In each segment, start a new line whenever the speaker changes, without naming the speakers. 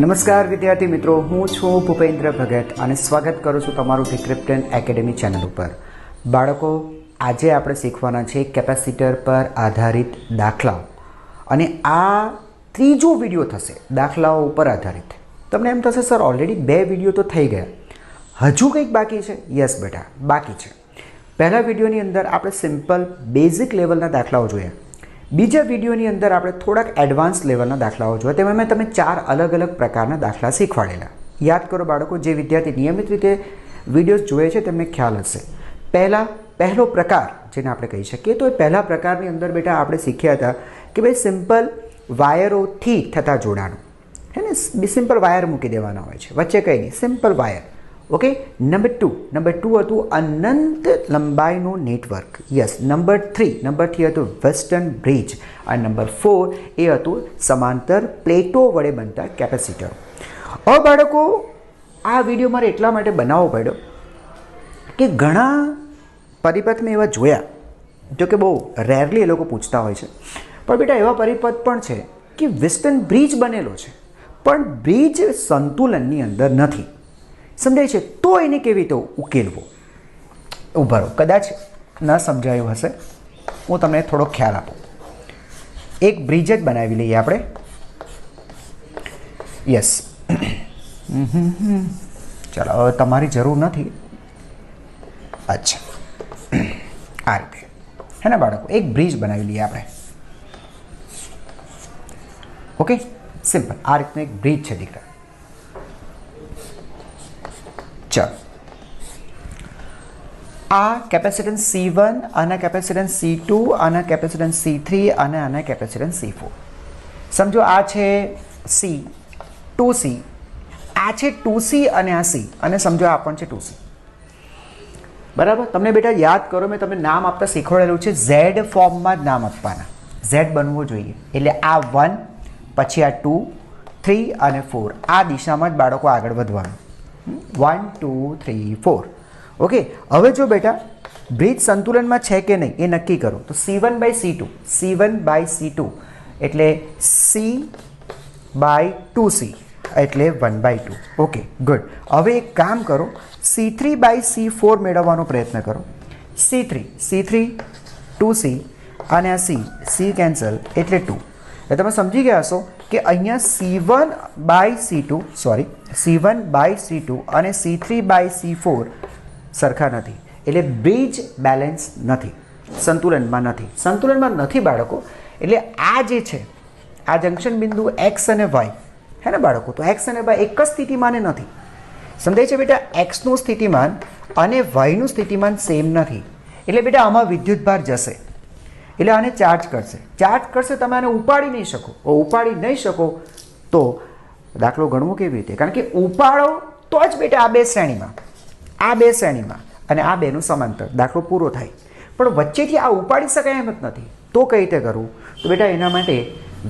નમસ્કાર વિદ્યાર્થી મિત્રો, હું છું ભૂપેન્દ્ર ભગત અને સ્વાગત કરું છું તમારું ડિક્રિપ્ટન એકેડમી ચેનલ ઉપર. બાળકો, આજે આપણે શીખવાના છે કેપેસિટર પર આધારિત દાખલાઓ અને આ ત્રીજો વિડીયો થશે દાખલાઓ ઉપર આધારિત. તમને એમ થશે સર ઓલરેડી 2 વિડીયો તો થઈ ગયા, હજુ કંઈક બાકી છે? યસ બેટા, બાકી છે. પહેલા વિડીયોની અંદર આપણે સિમ્પલ બેઝિક લેવલના દાખલાઓ જોયા. બીજા વિડીયોની અંદર આપણે થોડાક એડવાન્સ લેવલના દાખલાઓ જોયા. તેમાં મેં તમે 4 અલગ અલગ પ્રકારના દાખલા શીખવાડેલા. યાદ કરો બાળકો, જે વિદ્યાર્થી નિયમિત રીતે વિડીયોઝ જોઈએ છે તેમને ખ્યાલ હશે. પહેલો પ્રકાર જેને આપણે કહી શકીએ તો એ પહેલા પ્રકારની અંદર બેટા આપણે શીખ્યા હતા કે ભાઈ સિમ્પલ વાયરોથી થતા જોડાણો, હે ને, સિમ્પલ વાયર મૂકી દેવાના હોય છે, વચ્ચે કંઈ નહીં, સિમ્પલ વાયર. ઓકે. નંબર 2 હતું અનંત લંબાઈનું નેટવર્ક. યસ. નંબર 3 હતું વેસ્ટર્ન બ્રિજ. અને નંબર 4 એ હતું સમાંતર પ્લેટો વડે બનતા કેપેસિટર. હવે બાળકો, આ વિડીયો મારે એટલા માટે બનાવવો પડ્યો કે ઘણા પરિપથ મેં એવા જોયા, જો કે બહુ રેરલી એ લોકો પૂછતા હોય છે, પણ બેટા એવા પરિપથ પણ છે કે વેસ્ટર્ન બ્રિજ બનેલો છે પણ બ્રિજ સંતુલનની અંદર નથી. સમજાય છે? તો એને કેવી રીતે ઉકેલવો? ઉભા રહો, કદાચ ન સમજાયું હશે, હું તમને થોડો ખ્યાલ આપું. એક બ્રિજ જ બનાવી લઈએ આપણે. યસ. ચાલો, હવે તમારી જરૂર નથી. અચ્છા, આ રીતે, હે ને બાળકો, એક બ્રિજ બનાવી લઈએ આપણે. Okay, simple. આ રીતનું એક બ્રિજ છે દીકરા. ચાલો, આ કેપેસિટન્સ C1 અને કેપેસિટન્સ C2 અને કેપેસિટન્સ C3 અને આના કેપેસિટન્સ C4. સમજો આ છે C, 2C, આ છે 2C અને આ C, અને સમજો આ પણ છે 2C. બરાબર? તમને બેટા યાદ કરો, મેં તમને નામ આપતા શીખવાડેલું છે, Z ફોર્મમાં જ નામ આપવાના. Z બનવું જોઈએ. એટલે આ 1, પછી આ 2, 3 અને 4, આ દિશામાં જ બાળકો આગળ વધવાનું. 1 2 3 4. ઓકે. હવે જો બેટા બ્રિજ સંતુલનમાં છે કે નહીં એ નક્કી કરો તો C1/C2 એટલે C/2C એટલે 1/2. Okay, good. હવે એક કામ કરો, C3/C4 મેળવવાનો પ્રયત્ન કરો. C3 2C અને આ C કેન્સલ એટલે 2. એટલે તમે સમજી ગયા હશો કે અહીંયા C1/C2 અને C3/C4 સરખા નથી, એટલે બ્રિજ બેલેન્સ નથી, સંતુલનમાં નથી બાળકો. એટલે આ જે છે, આ જંકશન બિંદુ X અને Y, હે ને બાળકો, તો X અને Y એક જ સ્થિતિમાન નથી. સમજાય છે બેટા? Xનું સ્થિતિમાન અને Yનું સ્થિતિમાન સેમ નથી. એટલે બેટા આમાં વિદ્યુતભાર જશે, એટલે આને ચાર્જ કરશે. તમે આને ઉપાડી નહીં શકો તો દાખલો ગણવો કેવી રીતે? કારણ કે ઉપાડો તો જ બેટા આ બે શ્રેણીમાં અને આ બેનું સમાંતર દાખલો પૂરો થાય. પણ વચ્ચેથી આ ઉપાડી શકાય એમ જ નથી, તો કઈ રીતે કરવું? તો બેટા એના માટે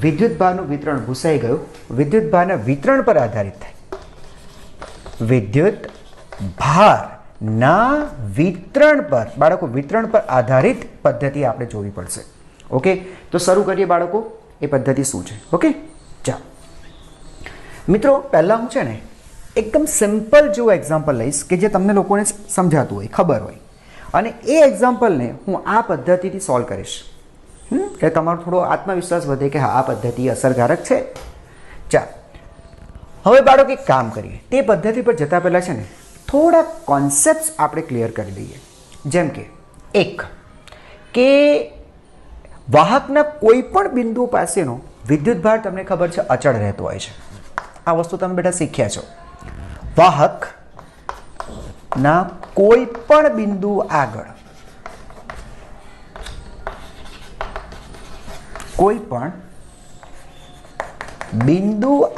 વિદ્યુતભારનું વિતરણ ભૂસાઈ ગયું. વિદ્યુતભારના વિતરણ પર આધારિત થાય. વિદ્યુતભારના વિતરણ પર બાળકો, વિતરણ પર આધારિત પદ્ધતિ આપણે જોવી પડશે. ઓકે, તો શરૂ કરીએ બાળકો, એ પદ્ધતિ શું છે. ઓકે, ચાલો મિત્રો, પહેલાં હું છે ને એકદમ સિમ્પલ જેવું એક્ઝામ્પલ લઈશ કે જે તમને લોકોને સમજાતું હોય, ખબર હોય, અને એ એક્ઝામ્પલને હું આ પદ્ધતિથી સોલ્વ કરીશ. એટલે તમારો થોડો આત્મવિશ્વાસ વધે કે હા, આ પદ્ધતિ અસરકારક છે. ચાલો, હવે બાળકો એક કામ કરીએ, તે પદ્ધતિ પર જતાં પહેલાં છે ને થોડા કોન્સેપ્ટ્સ આપણે ક્લિયર કરી દઈએ. જેમ કે કે વાહકના કોઈ પણ બિંદુ પાસેનો વિદ્યુતભાર તમને ખબર છે અચળ રહેતો હોય છે. આ વસ્તુ તમે બેટા શીખ્યા છો. વાહકના કોઈ પણ બિંદુ આગળ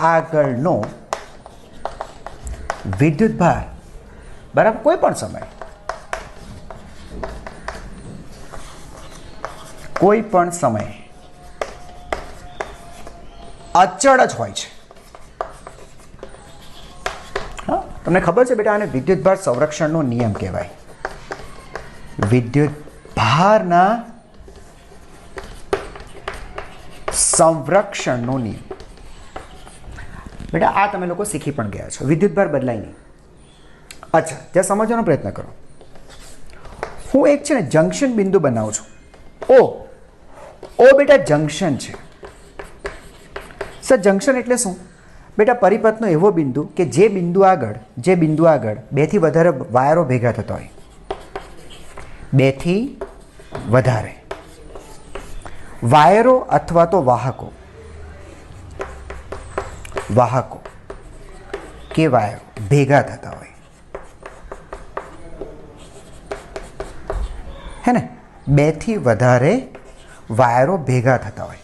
આગળનો વિદ્યુતભાર, બરાબર, કોઈ પણ સમય અચળ જ હોય છે. હા, તમને ખબર છે બેટા, આને વિદ્યુતભાર સંરક્ષણનો નિયમ કહેવાય. વિદ્યુતભારના સંરક્ષણનો નિયમ. બેટા આ તમે લોકો શીખી પણ ગયા છો, વિદ્યુતભાર બદલાય નહીં. અચ્છા, ત્યાં સમજવાનો પ્રયત્ન કરો. હું એક છે ને જંક્શન બિંદુ બનાવું છું. ઓ બેટા જંક્શન છે. સર જંક્શન એટલે શું? બેટા પરિપથનો એવો બિંદુ કે જે બિંદુ આગળ બેથી વધારે વાયરો ભેગા થતા હોય, બેથી વધારે વાયરો અથવા તો વાહકો કે વાયરો ભેગા થતા હોય, હે ને? બેથી વધારે વાયરો ભેગા થતા હોય.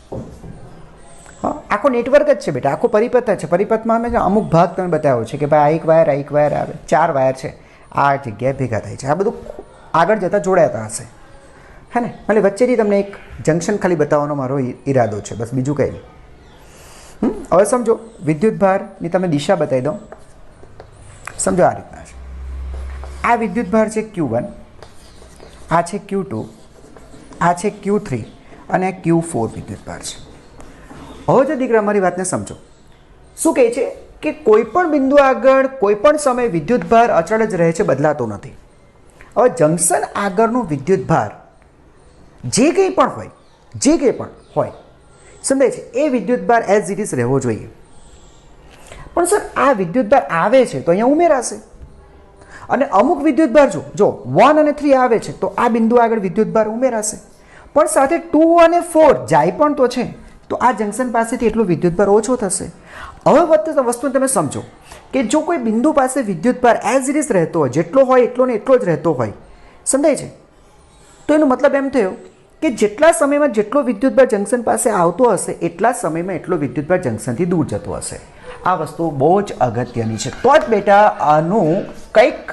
આખો નેટવર્ક જ છે બેટા, આખો પરિપથ છે. પરિપથમાં અમે અમુક ભાગ તમે બતાવ્યો છે કે ભાઈ આ એક વાયર આવે, 4 વાયર છે, આ જગ્યાએ ભેગા થાય છે. આ બધું આગળ જતાં જોડાતા હશે, હે ને? એટલે વચ્ચેથી તમને એક જંક્શન ખાલી બતાવવાનો મારો ઈરાદો છે, બસ બીજું કંઈ નહીં. હવે સમજો, વિદ્યુતભારની તમે દિશા બતાવી દઉં. સમજો આ રીતના છે. આ વિદ્યુતભાર છે Q1, આ છે Q2, આ છે Q3 અને આ Q4 વિદ્યુતભાર છે. હવે જો દીકરા મારી વાતને સમજો, શું કહે છે કે કોઈ પણ બિંદુ આગળ કોઈ પણ સમયે વિદ્યુતભાર અચળ જ રહે છે, બદલાતો નથી. હવે જંક્શન આગળનો વિદ્યુતભાર જે કંઈ પણ હોય સમજાય છે, એ વિદ્યુતભાર એઝ ઇટ ઇઝ રહેવો જોઈએ. પણ સર આ વિદ્યુતભાર આવે છે તો અહીંયા ઉમેરાશે, અને અમુક વિદ્યુતભાર જો 1 અને 3 આવે છે તો આ બિંદુ આગળ વિદ્યુતભાર ઉમેરાશે, પણ સાથે 2 અને 4 જાય પણ તો છે, તો આ જંક્શન પાસેથી એટલો વિદ્યુતભાર ઓછો થશે. હવે વસ્તુ તમે સમજો કે જો કોઈ બિંદુ પાસે વિદ્યુતભાર એઝ ઇટ ઇઝ રહેતો હોય, જેટલો હોય એટલો ને એટલો જ રહેતો હોય, સમજાય છે? તો એનો મતલબ એમ થયો કે જેટલા સમયમાં જેટલો વિદ્યુતભાર જંક્શન પાસે આવતો હશે, એટલા સમયમાં એટલો વિદ્યુતભાર જંક્શનથી દૂર જતો હશે. આ વસ્તુ બહુ જ અગત્યની છે. તો જ બેટા આનું કંઈક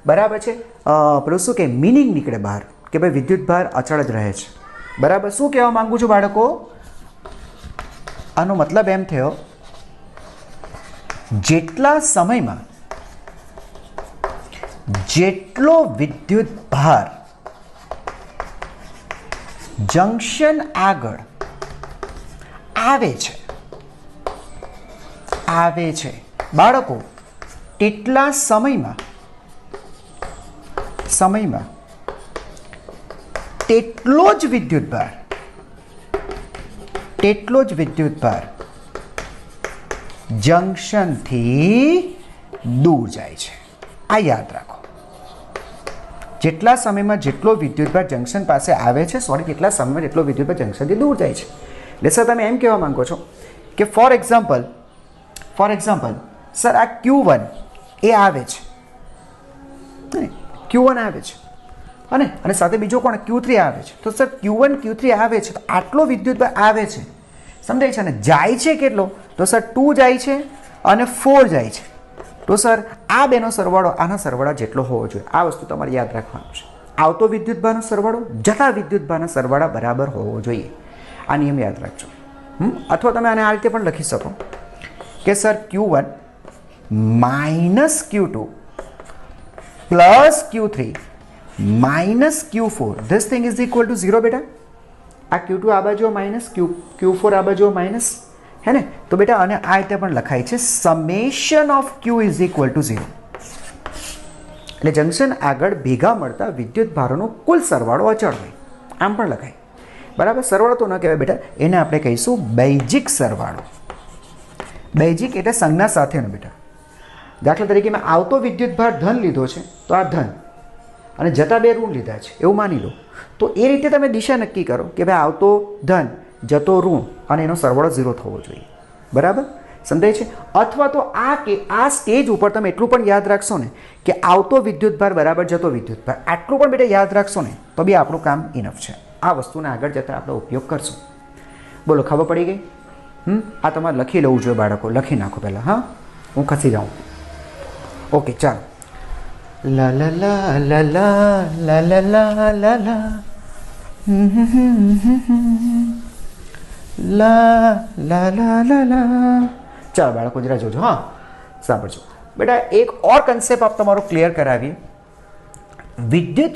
બરાબર છે, પેલું શું કે મિનિંગ નીકળે બહાર કે ભાઈ વિદ્યુતભાર અચળ જ રહે છે. બરાબર? શું કહેવા માંગુ છું બાળકો? આનો મતલબ એમ થયો, જેટલા સમયમાં જેટલો વિદ્યુતભાર જંક્શન આગળ આવે છે બાળકો, તેટલા સમયમાં તેટલો જ વિદ્યુતભાર જંક્શનથી દૂર જાય છે. આ યાદ રાખો. જેટલા સમયમાં જેટલો વિદ્યુતભાર જંક્શન પાસે આવે છે, તેટલા સમયમાં જેટલો વિદ્યુતભાર જંક્શનથી દૂર જાય છે. એટલે સર તમે એમ કહેવા માંગો છો કે ફોર એક્ઝામ્પલ સર આ Q1 એ આવે છે, Q1 આવે છે, અને સાથે બીજો કોણ Q3 આવે છે. તો સર Q1 Q3 આવે છે તો આટલો વિદ્યુતભાર આવે છે, સમજાય છે? અને જાય છે કેટલો? તો સર 2 જાય છે અને 4 જાય છે. તો સર આ બેનો સરવાળો આના સરવાળા જેટલો હોવો જોઈએ. આ વસ્તુ તમારે યાદ રાખવાનું છે. આવતો વિદ્યુતભારનો સરવાળો જતા વિદ્યુતભારના સરવાળા બરાબર હોવો જોઈએ. આ નિયમ યાદ રાખજો. અથવા તમે આને આ રીતે પણ લખી શકો કે sir Q1 - Q2 plus Q3 minus Q4 this thing is equal to 0 બેટા. આ Q2 આ બાજુ માઇનસ, Q4 આ બાજુ માઇનસ, હે ને? તો બેટા અને આ રીતે પણ લખાય છે summation of Q is equal to 0. એટલે જંક્શન આગળ ભેગા મળતા વિદ્યુતભારોનો કુલ સરવાળો અચળ હોય, આમ પણ લખાય. બરાબર? સરવાળો તો ન કહેવાય બેટા, એને આપણે કહીશું બૈજિક સરવાળો. બૈજિક એટલે સંજ્ઞા સાથેનો બેટા. દાખલા તરીકે મેં આવતો વિદ્યુતભાર ધન લીધો છે તો આ ધન, અને જતા 2 ઋણ લીધા છે એવું માની લો. તો એ રીતે તમે દિશા નક્કી કરો કે ભાઈ આવતો ધન, જતો ઋણ, અને એનો સરવાળો 0 થવો જોઈએ. બરાબર? સમજાય છે? અથવા તો આ સ્ટેજ ઉપર તમે એટલું પણ યાદ રાખશો ને કે આવતો વિદ્યુતભાર બરાબર જતો વિદ્યુતભાર, આટલું પણ બેટા યાદ રાખશો ને તો બી આપણું કામ ઇનફ છે. આ વસ્તુને આગળ જતાં આપણે ઉપયોગ કરશું. બોલો, ખબર પડી ગઈ? આ તમારે લખી લેવું જોઈએ બાળકો. લખી નાખો પહેલાં. હા, હું ખસી જાઉં. ઓકે, ચાલો. લા લા લા લા લા લા લા લા લા લા લા લા લા લા. ચાલો બાળકો જરા જોજો. હા, સાંભળજો બેટા. એક ઓર કન્સેપ્ટ આપ તમારો ક્લિયર કરાવીએ. વિદ્યુત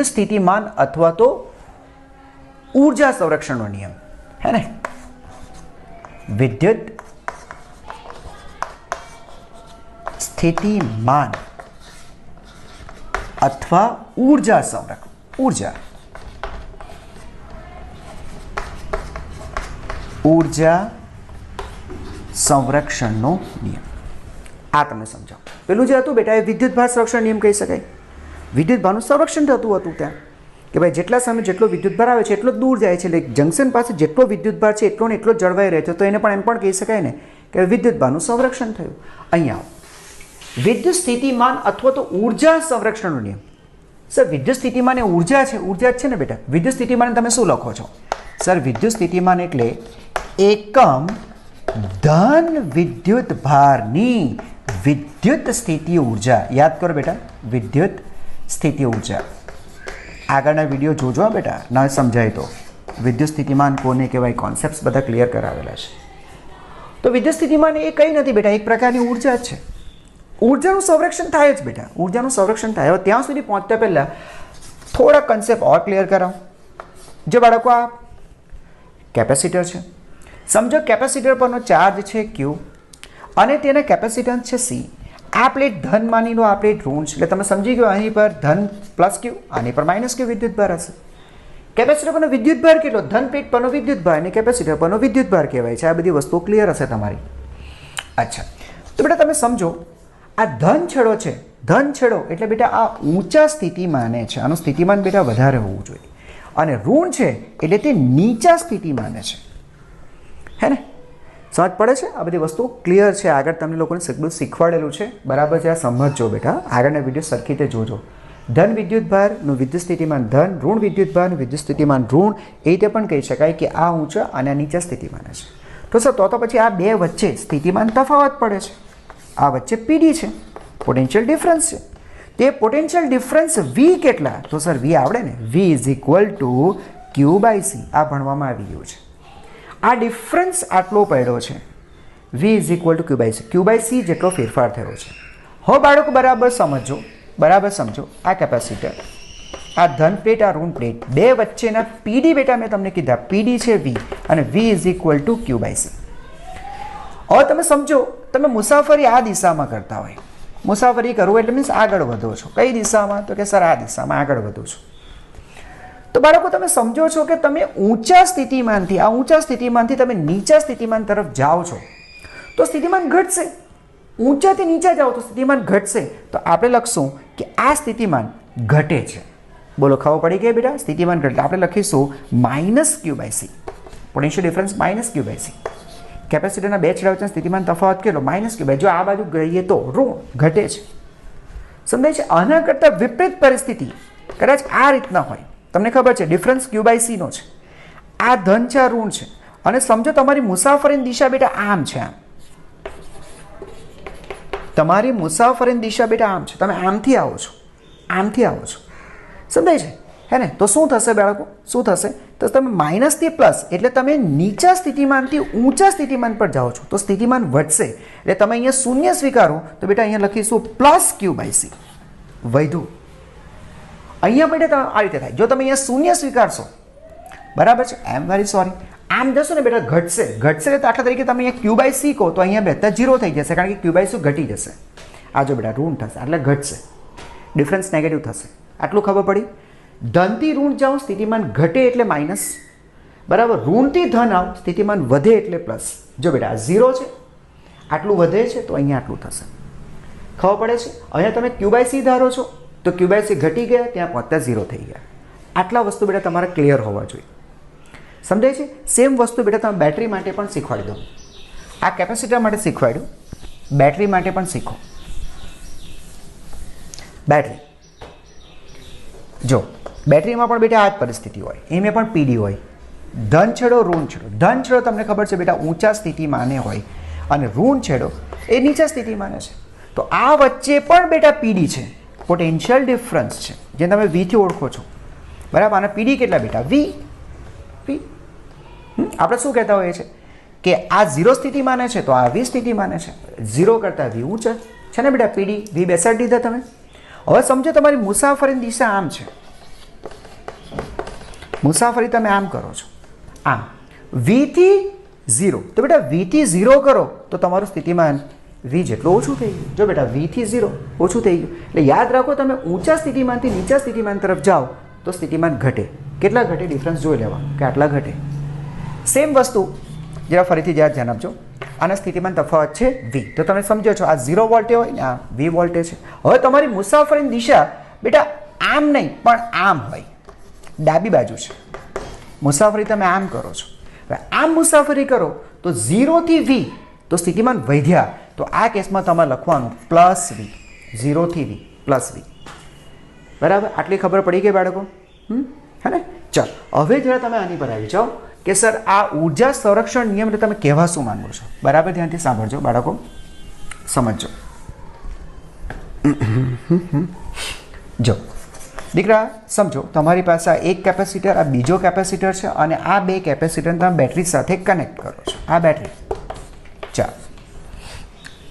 સ્થિતિમાન અથવા તો ઉર્જા સંરક્ષણનો નિયમ, હે ને? વિદ્યુત સ્થિતિમાન અથવા ઊર્જા સંરક્ષણ ઊર્જા સંરક્ષણનો નિયમ. આ તમને સમજાવો. પેલું જે હતું બેટા એ વિદ્યુતભાર સંરક્ષણ નિયમ કહી શકાય. વિદ્યુતભારનું સંરક્ષણ થતું હતું ત્યાં કે ભાઈ જેટલા સમય જેટલો વિદ્યુતભાર આવે છે એટલો દૂર જાય છે, એટલે જંકશન પાસે જેટલો વિદ્યુતભાર છે એટલો ને એટલો જળવાઈ રહે છે. તો એને પણ એમ પણ કહી શકાય ને કે વિદ્યુતભારનું સંરક્ષણ થયું. અહીંયા વિદ્યુત સ્થિતિમાન અથવા તો ઊર્જા સંરક્ષણનો નિયમ. સર વિદ્યુત સ્થિતિમાન એ ઊર્જા છે, ઊર્જા જ છે ને બેટા. વિદ્યુત સ્થિતિમાન તમે શું લખો છો? સર વિદ્યુત સ્થિતિમાન એટલે એકમ ધન વિદ્યુત ભારની વિદ્યુત સ્થિતિ ઊર્જા. યાદ કરો બેટા, વિદ્યુત સ્થિતિ ઊર્જા. આગળના વિડીયો જોજો બેટા, ન સમજાય તો. વિદ્યુત સ્થિતિમાન કોને કહેવાય, કોન્સેપ્ટ્સ બધા ક્લિયર કરાવેલા છે. તો વિદ્યુત સ્થિતિમાન એ કંઈ નથી બેટા, એક પ્રકારની ઊર્જા જ છે. ઊર્જાનું સંરક્ષણ થાય જ બેટા, ઊર્જાનું સંરક્ષણ થાય. હવે ત્યાં સુધી પહોંચતા પહેલાં થોડા કન્સેપ્ટ ઓર ક્લિયર કરાવો. જો બાળકો આ કેપેસિટર છે, સમજો કેપેસિટર પરનો ચાર્જ છે Q અને તેના કેપેસિટન્સ છે C. આ પ્લેટ ધન માની લો, આ પ્લેટ ઋણ છે, એટલે તમે સમજી ગયો અહીં પર ધન પ્લસ Q, આની પર માઇનસ Q વિદ્યુતભાર હશે. કેપેસિટર પરનો વિદ્યુતભાર કેટલો? ધન પ્લેટ પરનો વિદ્યુતભાર અને કેપેસિટર પરનો વિદ્યુતભાર કહેવાય છે. આ બધી વસ્તુઓ ક્લિયર હશે તમારી. અચ્છા, તો બેટા તમે સમજો આ ધન છેડો છે, ધન છેડો એટલે બેટા આ ઊંચા સ્થિતિમાને છે. આનું સ્થિતિમાન બેટા વધારે હોવું જોઈએ. અને ઋણ છે એટલે તે નીચા સ્થિતિમાને છે. હે ને? સમજ પડે છે? આ બધી વસ્તુ ક્લિયર છે. આગળ તમને લોકોને બધું શીખવાડેલું છે, બરાબર છે? આ સમજજો બેટા, આગળના વિડીયો સરખી રીતે જોજો. ધન વિદ્યુતભારનું વિદ્યુત સ્થિતિમાન ધન, ઋણ વિદ્યુતભારનું વિદ્યુત સ્થિતિમાન ઋણ, એ રીતે પણ કહી શકાય કે આ ઊંચા અને આ નીચા સ્થિતિમાને છે. તો સર તો પછી આ બે વચ્ચે સ્થિતિમાન તફાવત પડે છે. આ વચ્ચે પીડી છે, પોટેન્શિયલ ડિફરન્સ છે. તે પોટેન્શિયલ ડિફરન્સ વી કેટલા? તો સર વી આવડે ને, વી ઇઝ ઇક્વલ ટુ Q/C. આ ભણવામાં આવી ગયું છે. આ ડિફરન્સ આટલો પડ્યો છે, વી is equal two Q/C. Q/C જેટલો ફેરફાર થયો છે. હવે બાળકો બરાબર સમજો, બરાબર સમજો. આ કેપેસિટર, આ ધન પ્લેટ, આ ઋણ પ્લેટ, બે વચ્ચેના પીડી બેટા મેં તમને કીધા, પીડી છે વી અને વી ઇઝ ઇક્વલ ટુ Q/C. હવે તમે સમજો, તમે મુસાફરી આ દિશામાં કરતા હોય, મુસાફરી કરવું એટલે મીન્સ આગળ વધો છો. કઈ દિશામાં? તો કે સર આ દિશામાં આગળ વધો છો. તો બાળકો તમે સમજો છો કે તમે ઊંચા સ્થિતિમાનથી, આ ઊંચા સ્થિતિમાનથી તમે નીચા સ્થિતિમાન તરફ જાઓ છો તો સ્થિતિમાન ઘટશે. ઊંચાથી નીચા જાઓ તો સ્થિતિમાન ઘટશે. તો આપણે લખશું કે આ સ્થિતિમાન ઘટે છે. બોલો, ખબર પડી ગઈ બેટા? સ્થિતિમાન ઘટે. આપણે લખીશું minus Q/C. Potential difference minus Q/C. કેપેસિટરના બે છેડા વચ્ચે સ્થિતિમાન તફાવત કેટલો? Minus Q/C. જો આ બાજુ ગઈએ તો ઋણ ઘટે છે. સમજાય છે? આના કરતાં વિપરીત પરિસ્થિતિ કદાચ આ રીતના હોય. તમને ખબર છે ડિફરન્સ Q/C નો છે. આ ધન છે, આ ઋણ છે. અને સમજો તમારી મુસાફરીની દિશા બેટા આમ છે, આમ તમારી મુસાફરીની દિશા બેટા આમ છે. તમે આમથી આવો છો, આમથી આવો છો. સમજાય છે? હે ને? તો શું થશે બાળકો? શું થશે? તો તમે માઇનસથી પ્લસ એટલે તમે નીચા સ્થિતિમાનથી ઊંચા સ્થિતિમાન પર જાઓ છો તો સ્થિતિમાન વધશે. એટલે તમે અહીંયા શૂન્ય સ્વીકારો તો બેટા અહીંયા લખીશું પ્લસ Q/C. વધ્યું. અહીંયા બેટા આ રીતે થાય. જો તમે અહીંયા શૂન્ય સ્વીકારશો, બરાબર છે, આઈ એમ વેરી સોરી, આમ જશો ને બેટા ઘટશે. ઘટશે એટલે દાખલા તરીકે તમે અહીંયા Q/C કહો તો અહીંયા બેતા 0 થઈ જશે, કારણ કે Q/C ઘટી જશે. આ જો બેટા ઋણ થશે એટલે ઘટશે, ડિફરન્સ નેગેટિવ થશે. આટલું ખબર પડી? ધનથી ઋણ જાઓ સ્થિતિમાન ઘટે એટલે માઇનસ, બરાબર. ઋણથી ધન આવો સ્થિતિમાન વધે એટલે પ્લસ. જો બેટા આ 0 છે, આટલું વધે છે તો અહીંયા આટલું થશે. ખબર પડે છે? અહીંયા તમે Q/C ધારો છો તો Q/C ઘટી ગયા, ત્યાં પહોંચતા 0 થઈ ગયા. આટલા વસ્તુ બેટા તમારે ક્લિયર હોવા જોઈએ. સમજાય છે? સેમ વસ્તુ બેટા તમે બેટરી માટે પણ શીખવાડી દો. આ કેપેસિટર માટે શીખવાડ્યું, બેટરી માટે પણ શીખો. બેટરી જો બેટરીમાં પણ બેટા આ જ પરિસ્થિતિ હોય, એમાં પણ પીડી હોય. ધન છેડો, ઋણ છેડો. ધન છેડો તમને ખબર છે બેટા ઊંચા સ્થિતિમાને હોય અને ઋણ છેડો એ નીચા સ્થિતિમાને છે. તો આ વચ્ચે પણ બેટા પીડી છે, પોટેન્શિયલ ડિફરન્સ છે, જે તમે વીથી ઓળખો છો, બરાબર. અને પીડી કેટલા બેટા? વી. આપણે શું કહેતા હોઈએ છીએ કે આ 0 સ્થિતિમાને છે તો આ વી સ્થિતિમાને છે. 0 કરતાં વી ઊંચા છે ને બેટા. પીડી વી બેસાડી દીધા તમે. હવે સમજો તમારી મુસાફરીની દિશા આમ છે, મુસાફરી તમે આમ કરો છો, આમ વીથી 0. તો બેટા વીથી 0 કરો તો તમારું સ્થિતિમાન વી જેટલું ઓછું થઈ ગયું. જો બેટા વીથી 0 ઓછું થઈ ગયું. એટલે યાદ રાખો, તમે ઊંચા સ્થિતિમાનથી નીચા સ્થિતિમાન તરફ જાઓ તો સ્થિતિમાન ઘટે. કેટલા ઘટે ડિફરન્સ જોઈ લેવા કે આટલા ઘટે. સેમ વસ્તુ જરા ફરીથી યાદ ધ્યાન આપજો. આના સ્થિતિમાન તફાવત છે વી. તો તમે સમજો છો આ 0 વોલ્ટે હોય ને આ વી વોલ્ટે છે. હવે તમારી મુસાફરીની દિશા બેટા આમ નહીં પણ આમ હોય, ડાબી બાજુ છે. મુસાફરી તમે આમ કરો છો. હવે આમ મુસાફરી કરો તો 0 થી વી, તો સ્થિતિમાન વધ્યા. તો આ કેસમાં તમારે લખવાનું પ્લસ વી, 0 થી વી પ્લસ વી. બરાબર, આટલી ખબર પડી ગઈ બાળકો? હે ને? ચાલો હવે જરા તમે આની પર આવી જાઓ કે સર આ ઉર્જા સંરક્ષણ નિયમ એટલે તમે કહેવા શું માંગો છો. બરાબર ધ્યાનથી સાંભળજો બાળકો, સમજજો. જો દીકરા સમજો, તમારી પાસે આ એક કેપેસિટર, આ બીજો કેપેસિટર છે અને આ બે કેપેસિટર તમે બેટરી સાથે કનેક્ટ કરો છો. આ બેટરી, ચાલો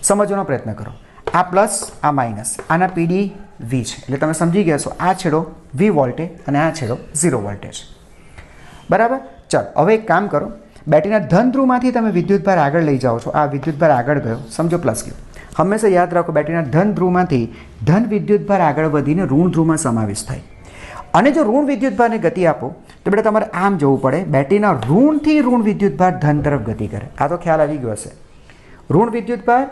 સમજવાનો પ્રયત્ન કરો. આ પ્લસ આ માઇનસ, આના પીડી વી છે એટલે તમે સમજી ગયા છો આ છેડો વી વોલ્ટે અને આ છેડો 0 વોલ્ટે છે. બરાબર, ચાલો હવે એક કામ કરો, બેટરીના ધન ધ્રુવમાંથી તમે વિદ્યુતભાર આગળ લઈ જાઓ છો. આ વિદ્યુતભાર આગળ ગયો, સમજો પ્લસ ગયો. હંમેશા યાદ રાખો, બેટરીના ધન ધ્રુવમાંથી ધન વિદ્યુતભાર આગળ વધીને ઋણ ધ્રુવમાં સમાવેશ થાય. અને જો ઋણ વિદ્યુતભારને ગતિ આપો તો બેટા તમારે આમ જવું પડે, બેટરીના ઋણથી ઋણ વિદ્યુતભાર ધન તરફ ગતિ કરે. આ તો ખ્યાલ આવી ગયો હશે. ઋણ વિદ્યુતભાર